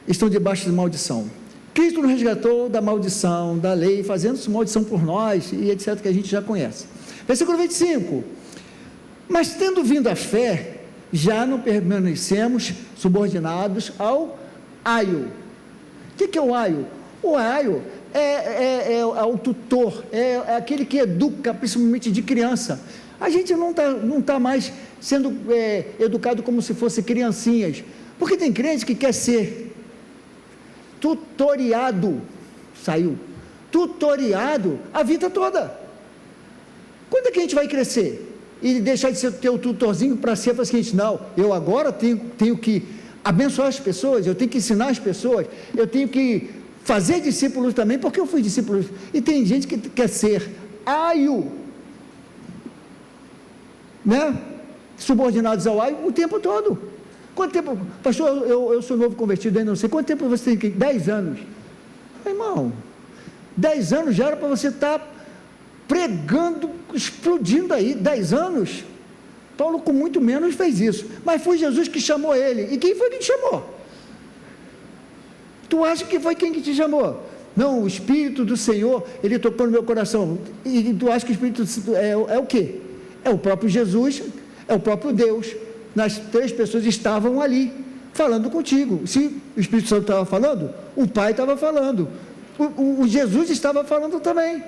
estão debaixo de maldição. Cristo nos resgatou da maldição da lei, fazendo-se maldição por nós, e etc., que a gente já conhece. Versículo 25: mas tendo vindo a fé, já não permanecemos subordinados ao aio. O que é o aio? O aio é o tutor, é aquele que educa, principalmente de criança. A gente não tá mais sendo educado como se fosse criancinhas, porque tem crente que quer ser tutoriado, tutoriado a vida toda. Quando é que a gente vai crescer e deixar de ser teu tutorzinho para ser o seguinte: não, eu agora tenho que abençoar as pessoas, eu tenho que ensinar as pessoas, eu tenho que fazer discípulos também, porque eu fui discípulo. E tem gente que quer ser aio, né? Subordinados ao aio o tempo todo. Quanto tempo, pastor, eu sou novo convertido, ainda não sei, quanto tempo você tem? 10 anos. Irmão, 10 anos já era para você estar pregando, explodindo aí. 10 anos, Paulo com muito menos fez isso, mas foi Jesus que chamou ele. E quem foi que te chamou? Tu acha que foi quem que te chamou? Não, o Espírito do Senhor, ele tocou no meu coração. E tu acha que o Espírito é o quê? É o próprio Jesus, é o próprio Deus. Nas 3 pessoas estavam ali, falando contigo. Se o Espírito Santo estava falando, o Pai estava falando, o Jesus estava falando também.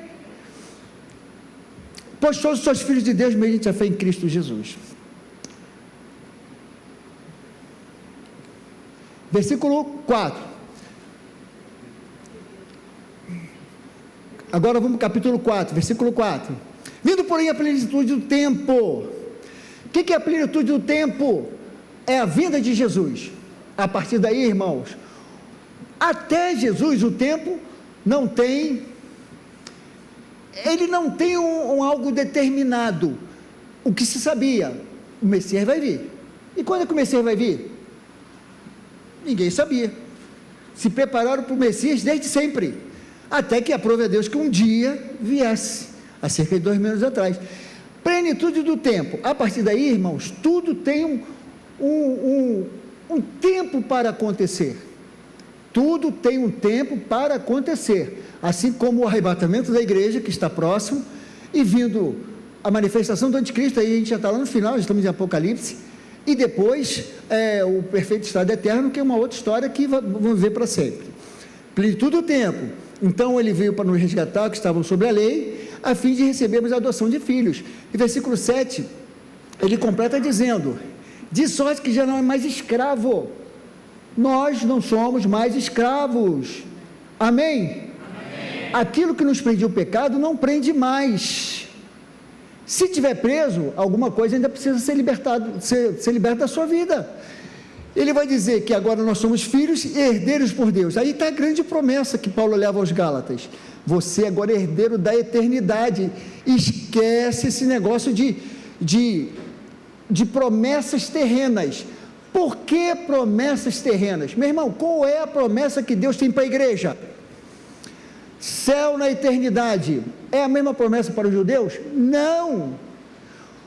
Pois todos sois filhos de Deus mediante a fé em Cristo Jesus. Versículo 4. Agora vamos para o capítulo 4, versículo 4. Vindo, porém, a plenitude do tempo. O que é a plenitude do tempo? É a vinda de Jesus. A partir daí, irmãos, até Jesus o tempo não tem, ele não tem algo determinado. O que se sabia? O Messias vai vir. E quando é que o Messias vai vir? Ninguém sabia. Se prepararam para o Messias desde sempre, até que aprove a Deus que um dia viesse, há cerca de 2 mil anos atrás. Plenitude do tempo. A partir daí, irmãos, tudo tem um tempo para acontecer. Tudo tem um tempo para acontecer, assim como o arrebatamento da igreja, que está próximo, e vindo a manifestação do anticristo. Aí a gente já está lá no final, já estamos em Apocalipse, e depois o perfeito estado eterno, que é uma outra história que vamos ver para sempre. Plenitude do tempo. Então ele veio para nos resgatar, que estavam sobre a lei, a fim de recebermos a adoção de filhos. E versículo 7, ele completa dizendo: de sorte que já não é mais escravo, nós não somos mais escravos. Amém? Amém. Aquilo que nos prendia o pecado não prende mais. Se tiver preso, alguma coisa ainda precisa ser libertado, ser liberto da sua vida. Ele vai dizer que agora nós somos filhos e herdeiros por Deus. Aí está a grande promessa que Paulo leva aos Gálatas: você agora é herdeiro da eternidade. Esquece esse negócio de promessas terrenas. Por que promessas terrenas? Meu irmão, qual é a promessa que Deus tem para a igreja? Céu na eternidade. É a mesma promessa para os judeus? Não.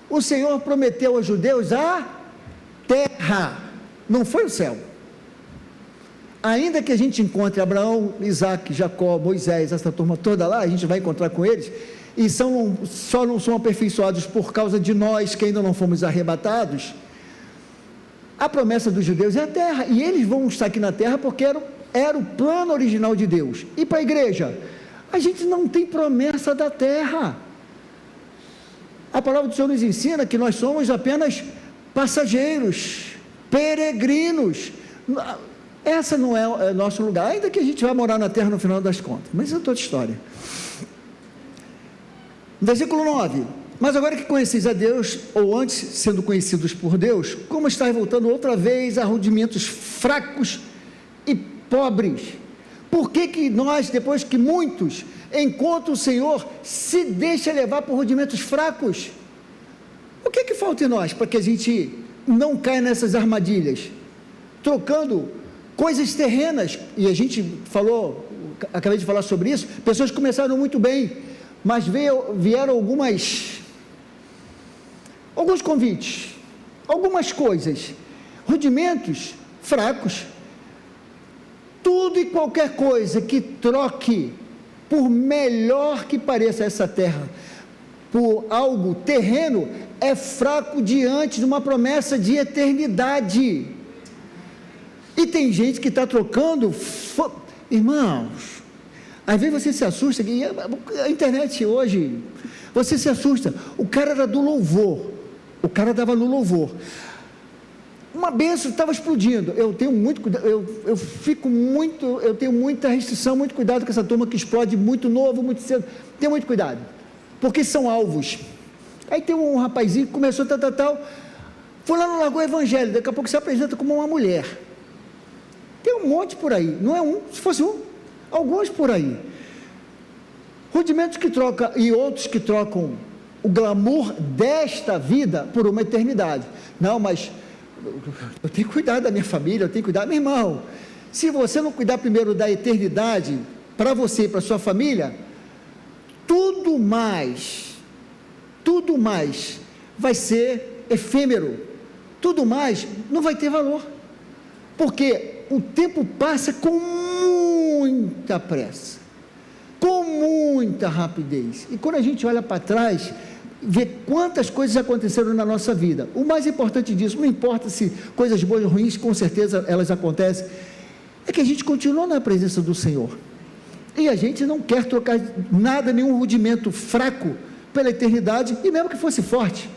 O Senhor prometeu aos judeus a terra, não foi o céu. Ainda que a gente encontre Abraão, Isaac, Jacó, Moisés, essa turma toda lá, a gente vai encontrar com eles, e só não são aperfeiçoados por causa de nós que ainda não fomos arrebatados. A promessa dos judeus é a terra, e eles vão estar aqui na terra porque era o plano original de Deus. E para a igreja? A gente não tem promessa da terra. A palavra do Senhor nos ensina que nós somos apenas passageiros, peregrinos. Essa não é nosso lugar, ainda que a gente vá morar na terra no final das contas, mas isso é outra história. Versículo 9: mas agora que conheceis a Deus, ou antes sendo conhecidos por Deus, como estáis voltando outra vez a rudimentos fracos e pobres? Por que nós, depois que muitos encontram o Senhor, se deixa levar por rudimentos fracos? O que falta em nós para que a gente não caia nessas armadilhas? Trocando coisas terrenas, e a gente acabei de falar sobre isso. Pessoas começaram muito bem, mas vieram alguns convites, algumas coisas, rudimentos fracos. Tudo e qualquer coisa que troque, por melhor que pareça essa terra, por algo terreno, é fraco diante de uma promessa de eternidade. E tem gente que está trocando, irmãos, às vezes você se assusta, a internet hoje, você se assusta, o cara era do louvor, o cara dava no louvor, uma bênção, estava explodindo. Eu tenho muito cuidado, eu tenho muita restrição, muito cuidado com essa turma que explode muito novo, muito cedo. Tenho muito cuidado, porque são alvos. Aí tem um rapazinho que começou tal, foi lá no Lagoa Evangelho, daqui a pouco se apresenta como uma mulher. Tem um monte por aí, não é um, se fosse um, alguns por aí. Rudimentos que trocam, e outros que trocam o glamour desta vida por uma eternidade. Não, mas eu tenho que cuidar da minha família, eu tenho que cuidar, meu irmão, se você não cuidar primeiro da eternidade, para você e para sua família, tudo mais vai ser efêmero, tudo mais não vai ter valor, porque o tempo passa com muita pressa, com muita rapidez, e quando a gente olha para trás, vê quantas coisas aconteceram na nossa vida. O mais importante disso, não importa se coisas boas ou ruins, com certeza elas acontecem, é que a gente continua na presença do Senhor, e a gente não quer trocar nada, nenhum rudimento fraco pela eternidade, e mesmo que fosse forte,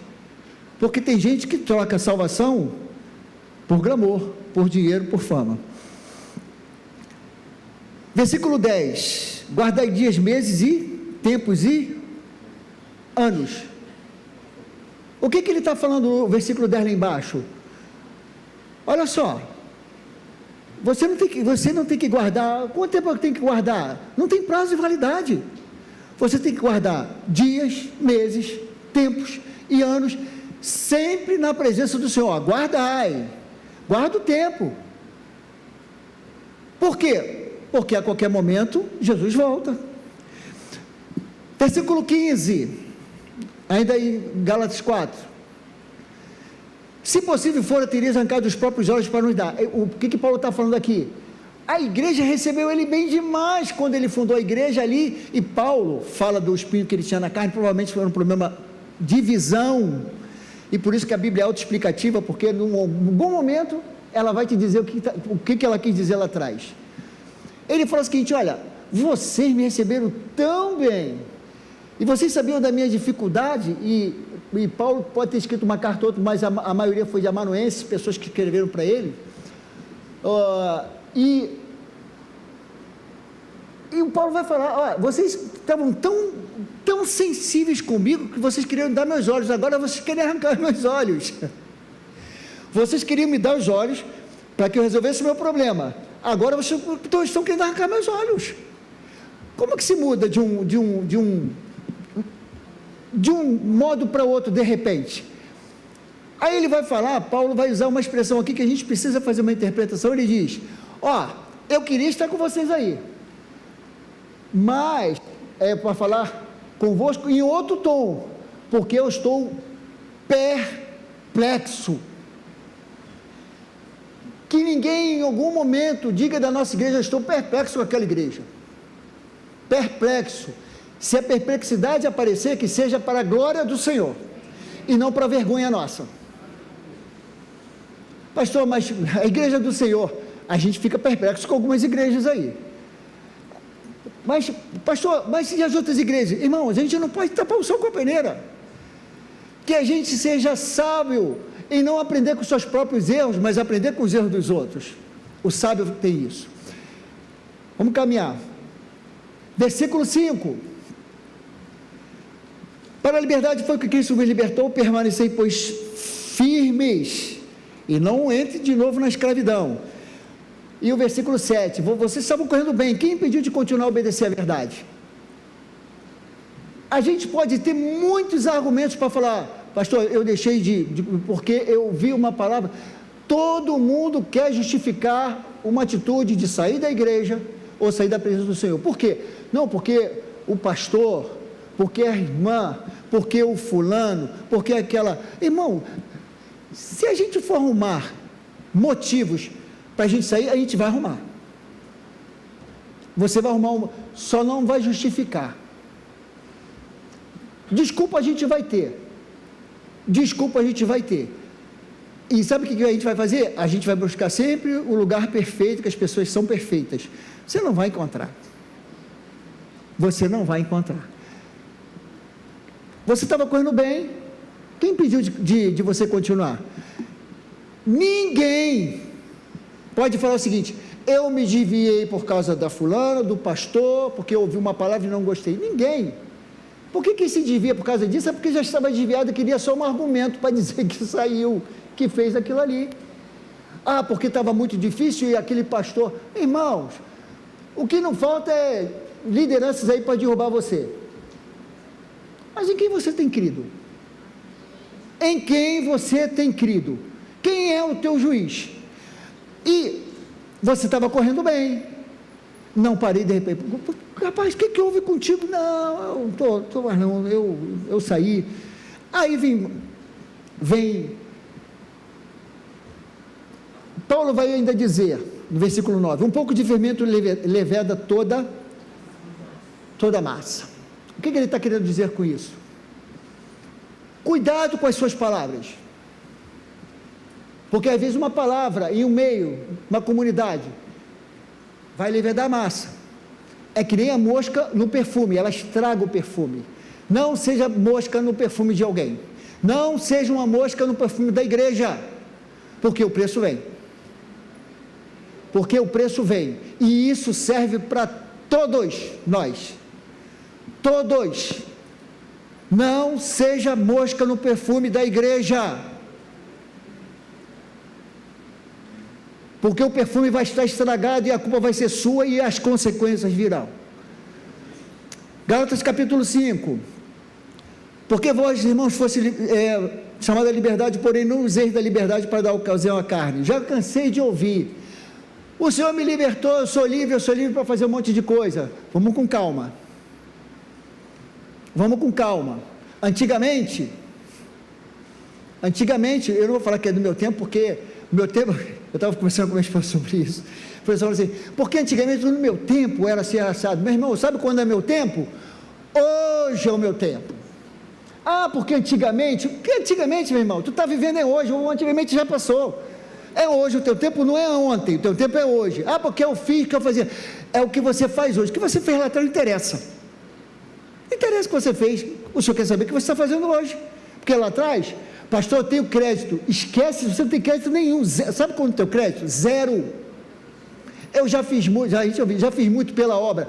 porque tem gente que troca a salvação por glamour, por dinheiro, por fama. Versículo 10, guardai dias, meses e tempos e anos. O que ele está falando no versículo 10 lá embaixo? Olha só, você não tem que guardar, quanto tempo tem que guardar? Não tem prazo de validade, você tem que guardar dias, meses, tempos e anos, sempre na presença do Senhor. Guardai, guarda o tempo. Por quê? Porque a qualquer momento Jesus volta. Versículo 15, ainda em Gálatas 4, se possível for, teria arrancado os próprios olhos para nos dar. O que Paulo está falando aqui? A igreja recebeu ele bem demais quando ele fundou a igreja ali, e Paulo fala do espinho que ele tinha na carne, provavelmente foi um problema de visão, e por isso que a Bíblia é autoexplicativa, porque num algum momento ela vai te dizer o que ela quis dizer lá atrás. Ele fala o seguinte: olha, vocês me receberam tão bem, e vocês sabiam da minha dificuldade, e Paulo pode ter escrito uma carta ou outra, mas a maioria foi de amanuenses, pessoas que escreveram para ele, e o Paulo vai falar: ó, vocês estavam tão sensíveis comigo, que vocês queriam dar meus olhos, agora vocês querem arrancar meus olhos, vocês queriam me dar os olhos, para que eu resolvesse o meu problema, agora vocês estão querendo arrancar meus olhos. Como que se muda de um modo para o outro de repente? Aí ele vai falar, Paulo vai usar uma expressão aqui que a gente precisa fazer uma interpretação. Ele diz: ó, eu queria estar com vocês aí, mas é para falar convosco em outro tom, porque eu estou perplexo. Que ninguém em algum momento diga da nossa igreja: estou perplexo com aquela igreja. Perplexo. Se a perplexidade aparecer, que seja para a glória do Senhor e não para a vergonha nossa. Pastor, mas a igreja do Senhor, a gente fica perplexo com algumas igrejas aí. Mas, pastor, mas e as outras igrejas? Irmão, a gente não pode tapar o sol com a peneira. Que a gente seja sábio em não aprender com os seus próprios erros, mas aprender com os erros dos outros. O sábio tem isso. Vamos caminhar. Versículo 5. Para a liberdade foi que Cristo nos libertou, permanecei, pois, firmes, e não entre de novo na escravidão. E o versículo 7, vocês estavam correndo bem, quem impediu de continuar a obedecer à verdade? A gente pode ter muitos argumentos para falar: pastor, eu deixei porque eu vi uma palavra. Todo mundo quer justificar uma atitude de sair da igreja ou sair da presença do Senhor. Por quê? Não, porque o pastor, porque a irmã, porque o fulano, porque aquela... Irmão, se a gente for arrumar motivos para a gente sair, a gente vai arrumar. Você vai arrumar, só não vai justificar. Desculpa a gente vai ter. Desculpa a gente vai ter. E sabe o que a gente vai fazer? A gente vai buscar sempre o lugar perfeito, que as pessoas são perfeitas. Você não vai encontrar. Você não vai encontrar. Você estava correndo bem. Quem impediu de você continuar? Ninguém pode falar o seguinte: eu me desviei por causa da fulana, do pastor, porque eu ouvi uma palavra e não gostei. Ninguém. Por que quem se desvia por causa disso? É porque já estava desviado e queria só um argumento para dizer que saiu, que fez aquilo ali. Ah, porque estava muito difícil e aquele pastor... Irmãos, o que não falta é lideranças aí para derrubar você. Mas em quem você tem crido? Em quem você tem crido? Quem é o teu juiz? E você estava correndo bem, não parei de repente, rapaz, o que houve contigo? Não, eu saí. Aí vem, Paulo vai ainda dizer, no versículo 9, um pouco de fermento leveda toda a massa. O que ele está querendo dizer com isso? Cuidado com as suas palavras, porque às vezes uma palavra em um meio, uma comunidade, vai levedar a massa. É que nem a mosca no perfume, ela estraga o perfume. Não seja mosca no perfume de alguém, não seja uma mosca no perfume da igreja, porque o preço vem. porque o preço vem, e isso serve para todos nós, todos. Não seja mosca no perfume da igreja, porque o perfume vai estar estragado e a culpa vai ser sua e as consequências virão. Gálatas capítulo 5, porque vós, irmãos, fosse chamada a liberdade, porém não useis da liberdade para dar ocasião à carne. Já cansei de ouvir, o Senhor me libertou, eu sou livre para fazer um monte de coisa. Vamos com calma, antigamente, eu não vou falar que é do meu tempo, porque no meu tempo, eu estava conversando com minha esposa sobre isso, o professor falou assim, porque antigamente no meu tempo era assim assado. Meu irmão, sabe quando é meu tempo? Hoje é o meu tempo. Porque antigamente, meu irmão, tu está vivendo é hoje, o antigamente já passou, é hoje, o teu tempo não é ontem, o teu tempo é hoje. Porque eu fiz o que eu fazia, é o que você faz hoje, o que você fez lá atrás não interessa o que você fez, o senhor quer saber o que você está fazendo hoje, porque lá atrás, pastor, eu tenho crédito, esquece, você não tem crédito nenhum, sabe quanto é o teu crédito? 0, eu já fiz muito pela obra,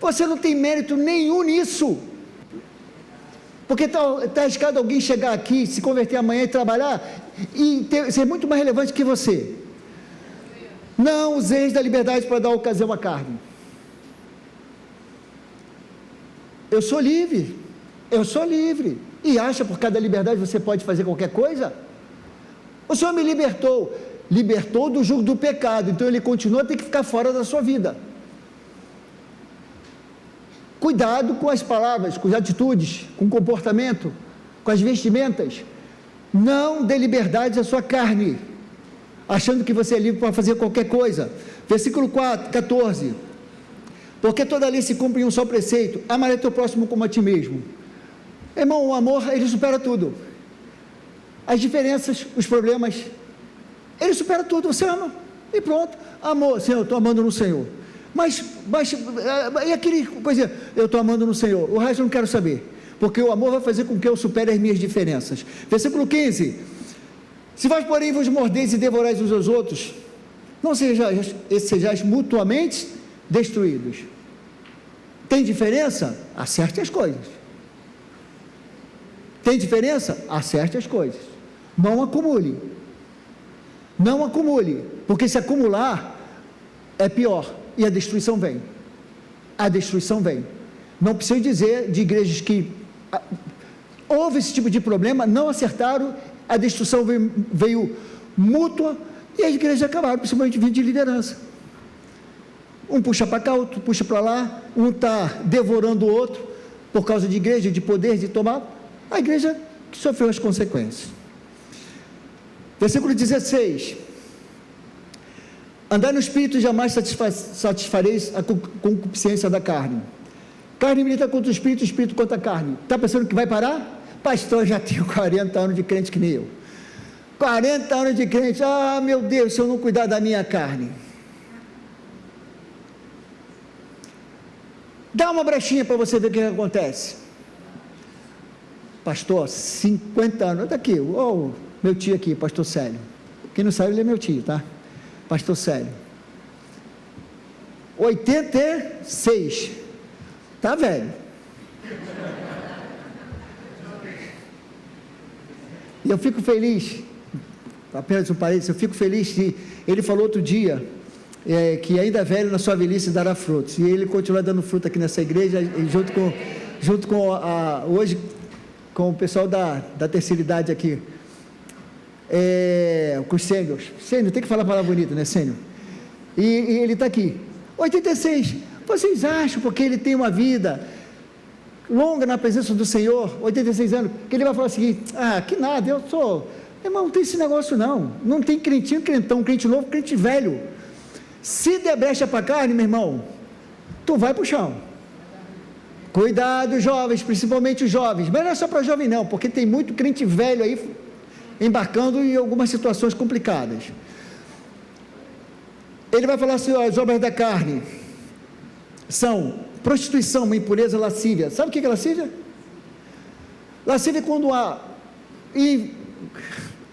você não tem mérito nenhum nisso, porque está arriscado alguém chegar aqui, se converter amanhã e trabalhar, e ser muito mais relevante que você. Não useis da liberdade para dar ocasião à carne. Eu sou livre, e acha por cada liberdade você pode fazer qualquer coisa? O Senhor me libertou do jugo do pecado, então ele continua a ter que ficar fora da sua vida. Cuidado com as palavras, com as atitudes, com o comportamento, com as vestimentas. Não dê liberdade à sua carne, achando que você é livre para fazer qualquer coisa. Versículo 14, porque toda lei se cumpre em um só preceito, amarás teu próximo como a ti mesmo. Irmão, o amor, ele supera tudo, as diferenças, os problemas, ele supera tudo. Você ama, e pronto. Amor, Senhor, eu estou amando no Senhor, mas e aquele coisa, eu estou amando no Senhor, o resto eu não quero saber, porque o amor vai fazer com que eu supere as minhas diferenças. Versículo 15, se vós porém vos mordeis e devorais uns aos outros, não sejais mutuamente destruídos. Tem diferença? Acerte as coisas. Tem diferença? Acerte as coisas. Não acumule, porque se acumular é pior, e a destruição vem. Não preciso dizer de igrejas que houve esse tipo de problema, não acertaram, a destruição veio mútua, e as igrejas acabaram, principalmente vindo de liderança. Um puxa para cá, outro puxa para lá, um está devorando o outro, por causa de igreja, de poder, de tomar, a igreja que sofreu as consequências. Versículo 16, andar no Espírito jamais satisfareis a concupiscência da carne. Carne milita contra o Espírito contra a carne. Está pensando que vai parar? Pastor, já tenho 40 anos de crente que nem eu. 40 anos de crente, meu Deus, se eu não cuidar da minha carne. Dá uma brechinha para você ver o que acontece. Pastor, 50 anos, olha aqui, meu tio aqui, pastor Célio. Quem não sabe, ele é meu tio, tá? Pastor Célio. 86, tá velho. E eu fico feliz, apenas um parênteses, eu fico feliz que ele falou outro dia, que ainda velho na sua velhice dará frutos, e ele continua dando fruto aqui nessa igreja, junto com hoje, com o pessoal da terceira idade aqui, com os sêniors. Sênior, tem que falar a palavra bonita, né, sênior? E ele está aqui, 86, vocês acham, porque ele tem uma vida longa na presença do Senhor, 86 anos, que ele vai falar o seguinte, que nada, eu sou, irmão, não tem esse negócio não tem crentinho, crentão, crente novo, crente velho. Se der brecha para a carne, meu irmão, tu vai para o chão. Cuidado, jovens, principalmente os jovens, mas não é só para jovem não, porque tem muito crente velho aí, embarcando em algumas situações complicadas. Ele vai falar assim, as obras da carne são prostituição, uma impureza, lascívia. Sabe o que é lascívia? Lascívia é quando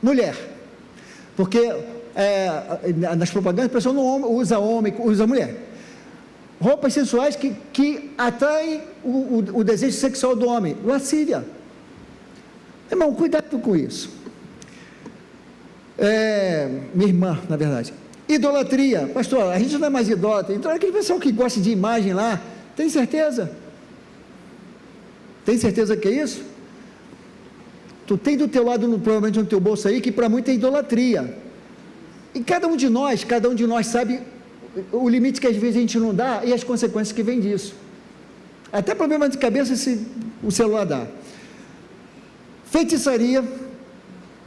mulher, porque nas propagandas, o pessoal não usa homem, usa mulher. Roupas sensuais que atraem o desejo sexual do homem. Lascívia. Irmão, cuidado com isso. Minha irmã, na verdade. Idolatria. Pastor, a gente não é mais idólatra. Então, aquele pessoal que gosta de imagem lá, tem certeza? Tem certeza que é isso? Tu tem do teu lado, provavelmente no teu bolso aí, que para muito é idolatria. E cada um de nós sabe o limite que às vezes a gente não dá e as consequências que vêm disso. Até problema de cabeça o celular dá. Feitiçaria,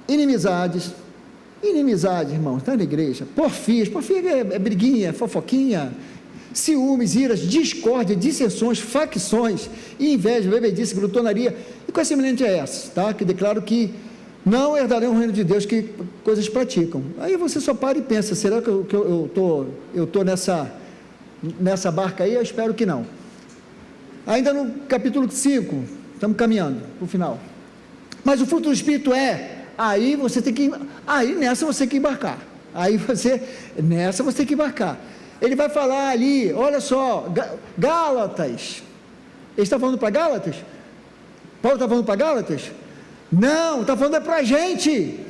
inimizades, irmãos, está na igreja, porfia é briguinha, fofoquinha, ciúmes, iras, discórdia, dissensões, facções, inveja, bebedice, glutonaria, e qual semelhante é essa, tá? Que declaro que não herdarão o reino de Deus, que coisas praticam. Aí você só para e pensa, será que eu estou nessa barca aí? Eu espero que não. Ainda no capítulo 5, estamos caminhando para o final. Mas o fruto do Espírito aí nessa você tem que embarcar. Nessa você tem que embarcar. Ele vai falar ali, olha só, Gálatas. Ele está falando para Gálatas? Paulo está falando para Gálatas? Não, está falando para a gente. Ele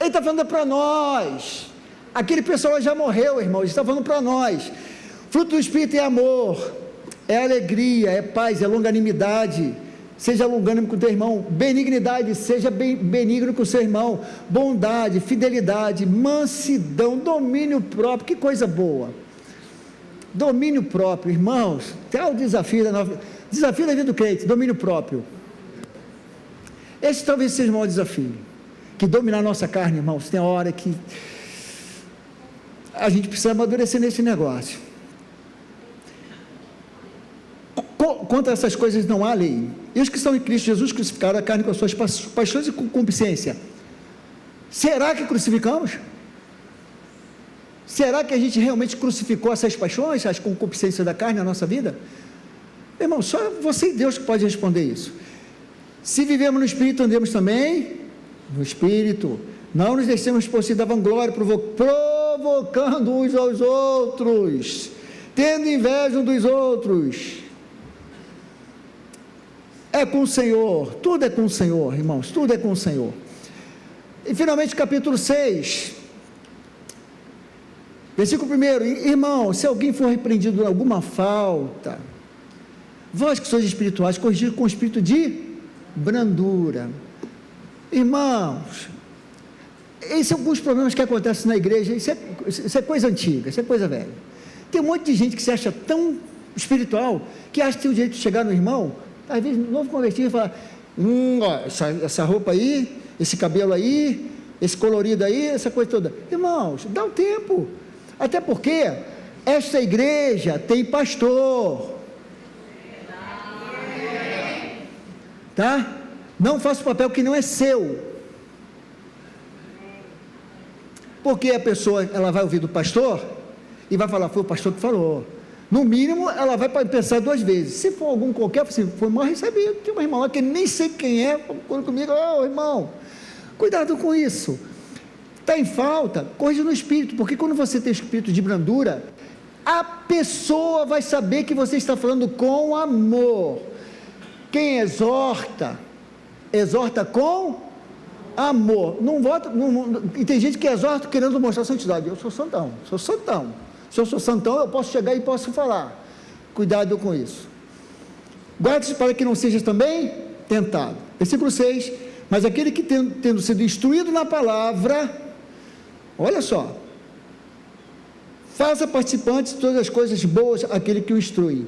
está falando para nós. Aquele pessoal já morreu, irmão. Ele está falando para nós. Fruto do Espírito é amor, é alegria, é paz, é longanimidade. Seja longânimo com o teu irmão. Benignidade, seja benigno com o seu irmão. Bondade, fidelidade, mansidão, domínio próprio. Que coisa boa. Domínio próprio, irmãos. Até o desafio da vida do crente, domínio próprio. Esse talvez seja o maior desafio, que dominar a nossa carne, irmãos, tem hora que a gente precisa amadurecer nesse negócio. Contra essas coisas não há lei. E os que estão em Cristo Jesus crucificaram a carne com as suas paixões e concupiscência. Será que crucificamos? Será que a gente realmente crucificou essas paixões, as concupiscências da carne na nossa vida? Irmão, só você e Deus que pode responder isso. Se vivemos no Espírito, andemos também no Espírito. Não nos deixemos possuir da vanglória, provocando uns aos outros, tendo inveja uns dos outros. É com o Senhor, tudo é com o Senhor, irmãos, tudo é com o Senhor. E finalmente, capítulo 6, versículo 1: irmão, se alguém for repreendido em alguma falta, vós que sois espirituais, corrigir com o espírito de brandura. Irmãos, esses são alguns problemas que acontecem na igreja. Isso é coisa antiga, isso é coisa velha. Tem um monte de gente que se acha tão espiritual, que acha que tem o direito de chegar no irmão, às vezes novo convertido, e falar: essa roupa aí, esse cabelo aí, esse colorido aí, essa coisa toda. Irmãos, dá um tempo. Até porque esta igreja tem pastor. Tá? Não faça o papel que não é seu. Porque a pessoa, ela vai ouvir do pastor e vai falar: foi o pastor que falou. No mínimo, ela vai pensar duas vezes. Se for algum qualquer, assim, foi mal recebido. Tem uma irmã lá que nem sei quem é, falou comigo: irmão, cuidado com isso. Está em falta, corrija no espírito, porque quando você tem espírito de brandura, a pessoa vai saber que você está falando com amor. Quem exorta com amor. E tem gente que exorta querendo mostrar santidade. Eu sou santão. Se eu sou santão, eu posso chegar e posso falar. Cuidado com isso. Guarde-se para que não seja também tentado. Versículo 6: mas aquele que tendo sido instruído na palavra, olha só, faça participante de todas as coisas boas aquele que o instrui.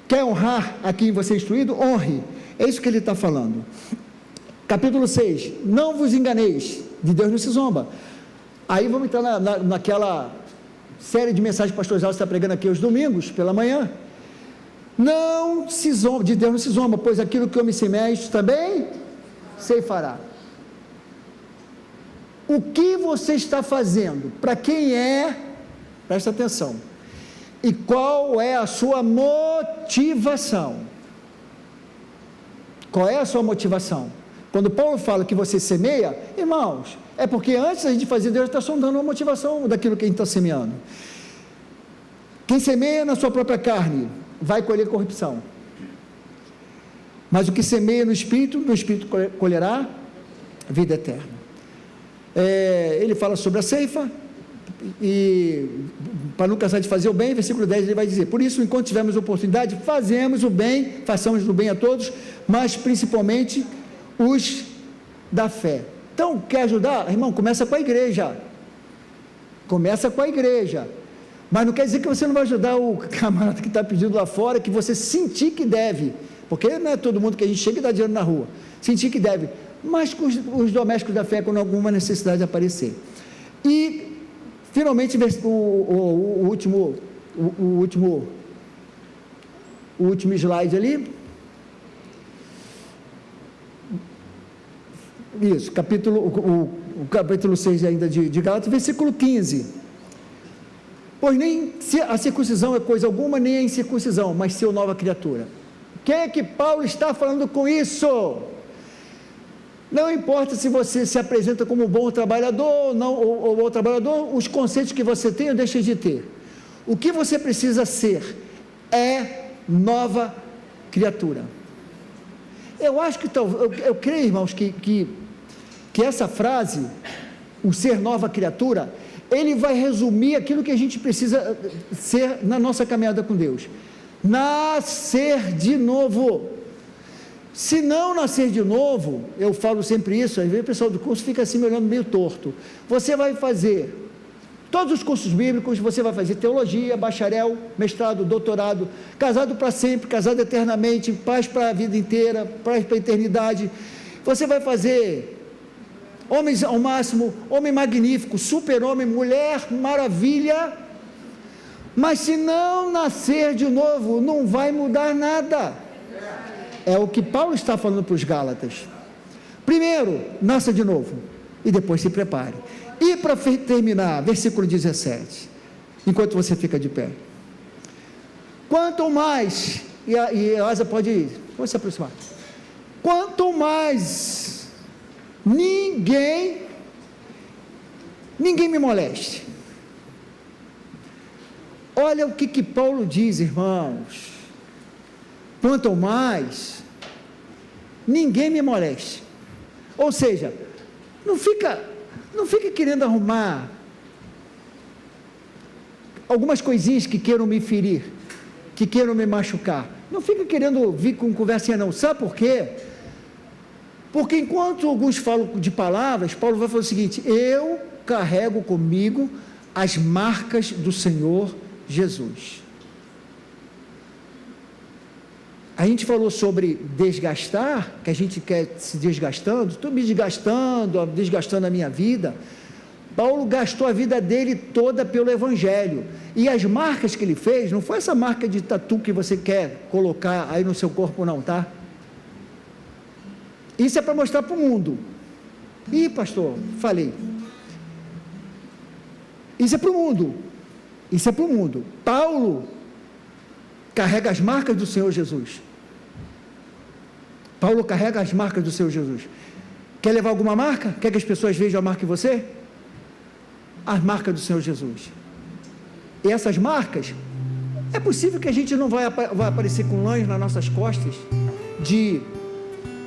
Quer honrar a quem você é instruído? Honre. É isso que ele está falando. Capítulo 6: não vos enganeis, de Deus não se zomba. Aí vamos entrar naquela série de mensagens pastorais que está pregando aqui aos domingos, pela manhã. Não se zomba, de Deus não se zomba, pois aquilo que o homem semeia, também ceifará. O que você está fazendo? Para quem é? Presta atenção. E qual é a sua motivação? Qual é a sua motivação? Quando Paulo fala que você semeia, irmãos, é porque antes a gente fazer, Deus está sondando a motivação daquilo que a gente está semeando. Quem semeia na sua própria carne vai colher corrupção, mas o que semeia no Espírito colherá vida eterna. Ele fala sobre a ceifa, e para não cansar de fazer o bem, versículo 10 ele vai dizer: por isso, enquanto tivermos oportunidade, fazemos o bem, façamos o bem a todos, mas principalmente os da fé. Então, quer ajudar? Irmão, começa com a igreja, mas não quer dizer que você não vai ajudar o camarada que está pedindo lá fora, que você sentir que deve, porque não é todo mundo que a gente chega e dá dinheiro na rua, sentir que deve, mas com os domésticos da fé, quando alguma necessidade aparecer. E finalmente o último slide ali, isso, o capítulo 6 ainda de Gálatas, versículo 15, pois nem a circuncisão é coisa alguma, nem a incircuncisão, mas ser nova criatura. O que é que Paulo está falando com isso? Não importa se você se apresenta como um bom trabalhador ou bom trabalhador, os conceitos que você tem ou deixa de ter. O que você precisa ser é nova criatura. Eu acho que, eu creio, irmãos, que essa frase, o ser nova criatura, ele vai resumir aquilo que a gente precisa ser na nossa caminhada com Deus. Nascer de novo. Se não nascer de novo, eu falo sempre isso, às vezes o pessoal do curso fica assim me olhando meio torto. Você vai fazer todos os cursos bíblicos, você vai fazer teologia, bacharel, mestrado, doutorado, casado para sempre, casado eternamente, paz para a vida inteira, paz para a eternidade. Você vai fazer homens ao máximo, homem magnífico, super-homem, mulher maravilha, mas se não nascer de novo, não vai mudar nada. É o que Paulo está falando para os Gálatas. Primeiro, nasça de novo, e depois se prepare. E para terminar, versículo 17, enquanto você fica de pé. Quanto mais, e a Asa pode se aproximar. Quanto mais ninguém me moleste. Olha o que Paulo diz, irmãos. Quanto mais ninguém me moleste. Ou seja, não fica querendo arrumar algumas coisinhas que queiram me ferir, que queiram me machucar. Não fica querendo vir com conversinha não. Sabe por quê? Porque enquanto alguns falam de palavras, Paulo vai falar o seguinte: eu carrego comigo as marcas do Senhor Jesus. A gente falou sobre desgastar, que a gente quer se desgastando, estou me desgastando a minha vida. Paulo gastou a vida dele toda pelo Evangelho, e as marcas que ele fez, não foi essa marca de tatu que você quer colocar aí no seu corpo não, tá? Isso é para mostrar para o mundo. Ih, pastor, falei. Isso é para o mundo, Paulo carrega as marcas do Senhor Jesus. Paulo carrega as marcas do Senhor Jesus. Quer levar alguma marca? Quer que as pessoas vejam a marca em você? As marcas do Senhor Jesus. E essas marcas, é possível que a gente não vai aparecer com lãs nas nossas costas, de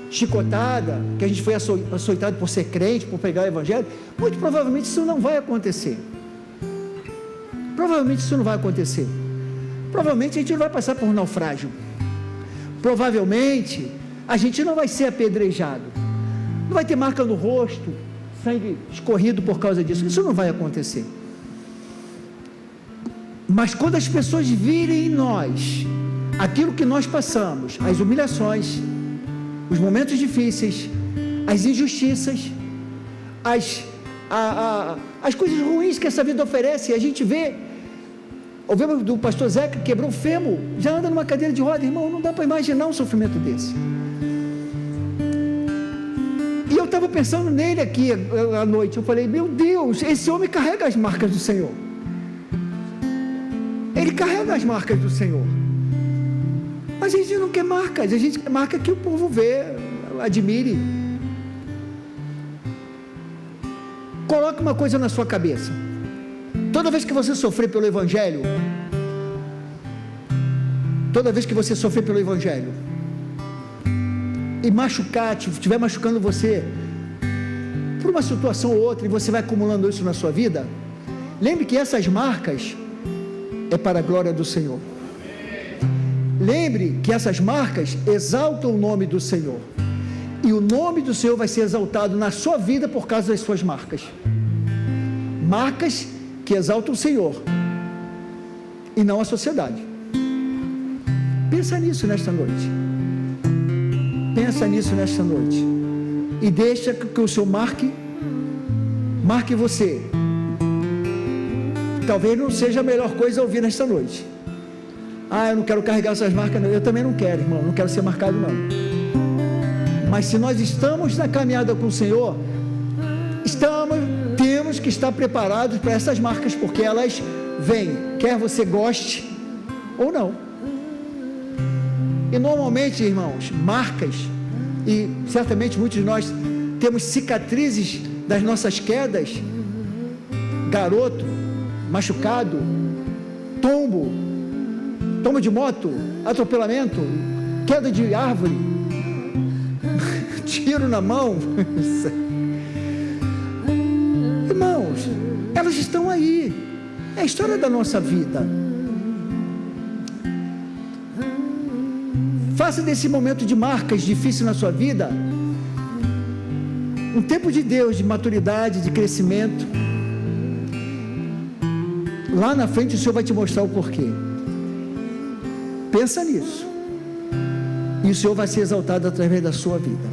chicotada, que a gente foi açoitado por ser crente, por pregar o Evangelho. Muito provavelmente isso não vai acontecer. Provavelmente a gente não vai passar por um naufrágio. Provavelmente a gente não vai ser apedrejado. Não vai ter marca no rosto, sangue escorrido por causa disso. Isso não vai acontecer. Mas quando as pessoas virem em nós aquilo que nós passamos, as humilhações, os momentos difíceis, as injustiças, as coisas ruins que essa vida oferece, a gente vê. Ouvimos do pastor Zé que quebrou o fêmur, já anda numa cadeira de roda. Irmão, não dá para imaginar um sofrimento desse. E eu estava pensando nele aqui à noite, eu falei, meu Deus, esse homem carrega as marcas do Senhor. Ele carrega as marcas do Senhor. Mas a gente não quer marcas, a gente quer marca que o povo vê, admire. Coloque uma coisa na sua cabeça: toda vez que você sofrer pelo Evangelho, e machucar, estiver machucando você por uma situação ou outra, e você vai acumulando isso na sua vida, lembre que essas marcas é para a glória do Senhor. Lembre que essas marcas exaltam o nome do Senhor, e o nome do Senhor vai ser exaltado na sua vida por causa das suas marcas. Marcas que exaltam o Senhor e não a sociedade. Pensa nisso nesta noite. E deixa que o Senhor marque você. Talvez não seja a melhor coisa a ouvir nesta noite. Eu não quero carregar essas marcas, não. Eu também não quero, irmão, não quero ser marcado, não. Mas se nós estamos na caminhada com o Senhor, temos que estar preparados para essas marcas, porque elas vêm, quer você goste ou não. E normalmente, irmãos, marcas, e certamente muitos de nós temos cicatrizes das nossas quedas, garoto, machucado, tombo de moto, atropelamento, queda de árvore, tiro na mão. Irmãos, elas estão aí, é a história da nossa vida. Faça desse momento de marcas difícil na sua vida um tempo de Deus, de maturidade, de crescimento. Lá na frente o Senhor vai te mostrar o porquê. Pensa nisso, e o Senhor vai ser exaltado através da sua vida.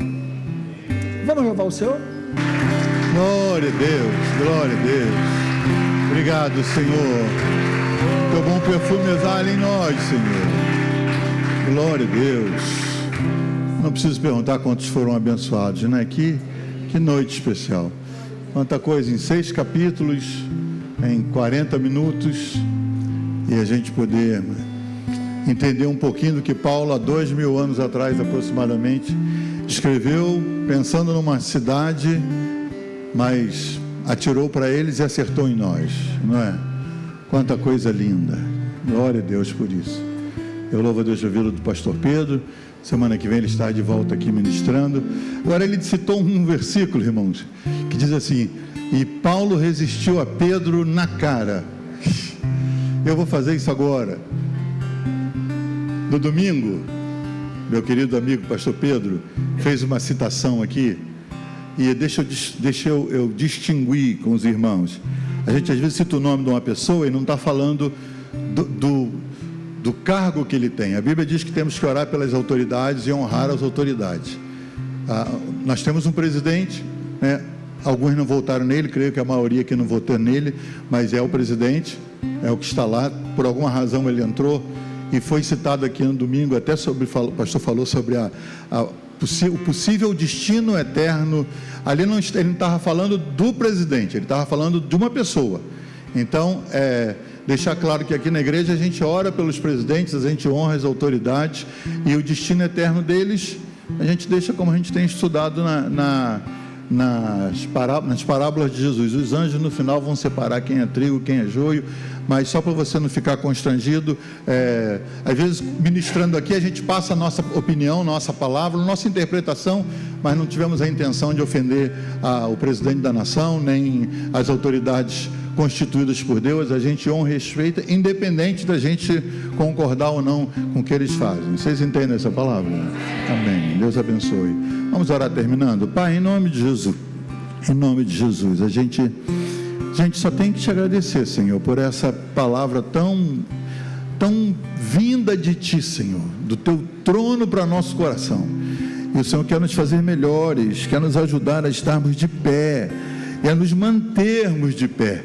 Vamos louvar o Senhor?
Glória a Deus, glória a Deus. Obrigado, Senhor. Teu bom perfume exala em nós, Senhor. Glória a Deus. Não preciso perguntar quantos foram abençoados, né? Que noite especial. Quanta coisa em 6 capítulos, em 40 minutos, e a gente poder entender um pouquinho do que Paulo, há 2000 anos atrás aproximadamente, escreveu, pensando numa cidade, mas atirou para eles e acertou em nós, não é? Quanta coisa linda. Glória a Deus por isso. Eu louvo a Deus da vida do pastor Pedro. Semana que vem ele está de volta aqui ministrando. Agora ele citou um versículo, irmãos, que diz assim: e Paulo resistiu a Pedro na cara. Eu vou fazer isso agora. No domingo, meu querido amigo pastor Pedro fez uma citação aqui, e deixa eu distinguir com os irmãos. A gente às vezes cita o nome de uma pessoa e não está falando do cargo que ele tem. A Bíblia diz que temos que orar pelas autoridades e honrar as autoridades. Nós temos um presidente, né? Alguns não votaram nele, creio que a maioria aqui não votou nele, mas é o presidente, é o que está lá. Por alguma razão ele entrou, e foi citado aqui no domingo, até o pastor falou sobre o possível destino eterno. Ali ele não estava falando do presidente, ele estava falando de uma pessoa. Então, deixar claro que aqui na igreja a gente ora pelos presidentes, a gente honra as autoridades, e o destino eterno deles a gente deixa como a gente tem estudado nas parábolas de Jesus. Os anjos no final vão separar quem é trigo, quem é joio. Mas só para você não ficar constrangido, às vezes ministrando aqui a gente passa a nossa opinião, nossa palavra, nossa interpretação, mas não tivemos a intenção de ofender o presidente da nação, nem as autoridades constituídas por Deus. A gente honra e respeita, independente da gente concordar ou não com o que eles fazem. Vocês entendem essa palavra? Amém. Deus abençoe. Vamos orar terminando. Pai, em nome de Jesus, a gente só tem que te agradecer, Senhor, por essa palavra tão vinda de Ti, Senhor, do Teu trono para nosso coração. E o Senhor quer nos fazer melhores, quer nos ajudar a estarmos de pé e a nos mantermos de pé.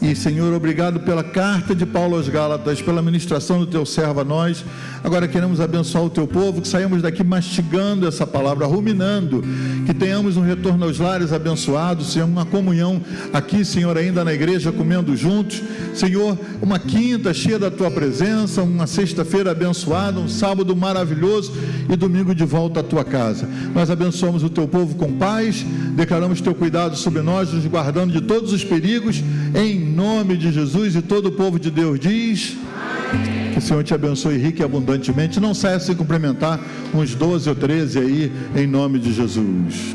E, Senhor, obrigado pela carta de Paulo aos Gálatas, pela ministração do Teu servo a nós. Agora queremos abençoar o Teu povo, que saímos daqui mastigando essa palavra, ruminando, que tenhamos um retorno aos lares abençoado, Senhor, uma comunhão aqui, Senhor, ainda na igreja, comendo juntos, Senhor, uma quinta cheia da Tua presença, uma sexta-feira abençoada, um sábado maravilhoso e domingo de volta à Tua casa. Nós abençoamos o Teu povo com paz, declaramos Teu cuidado sobre nós, nos guardando de todos os perigos, em nome de Jesus, e todo o povo de Deus diz: que o Senhor te abençoe rica e abundantemente. Não saia sem cumprimentar uns 12 ou 13 aí, em nome de Jesus.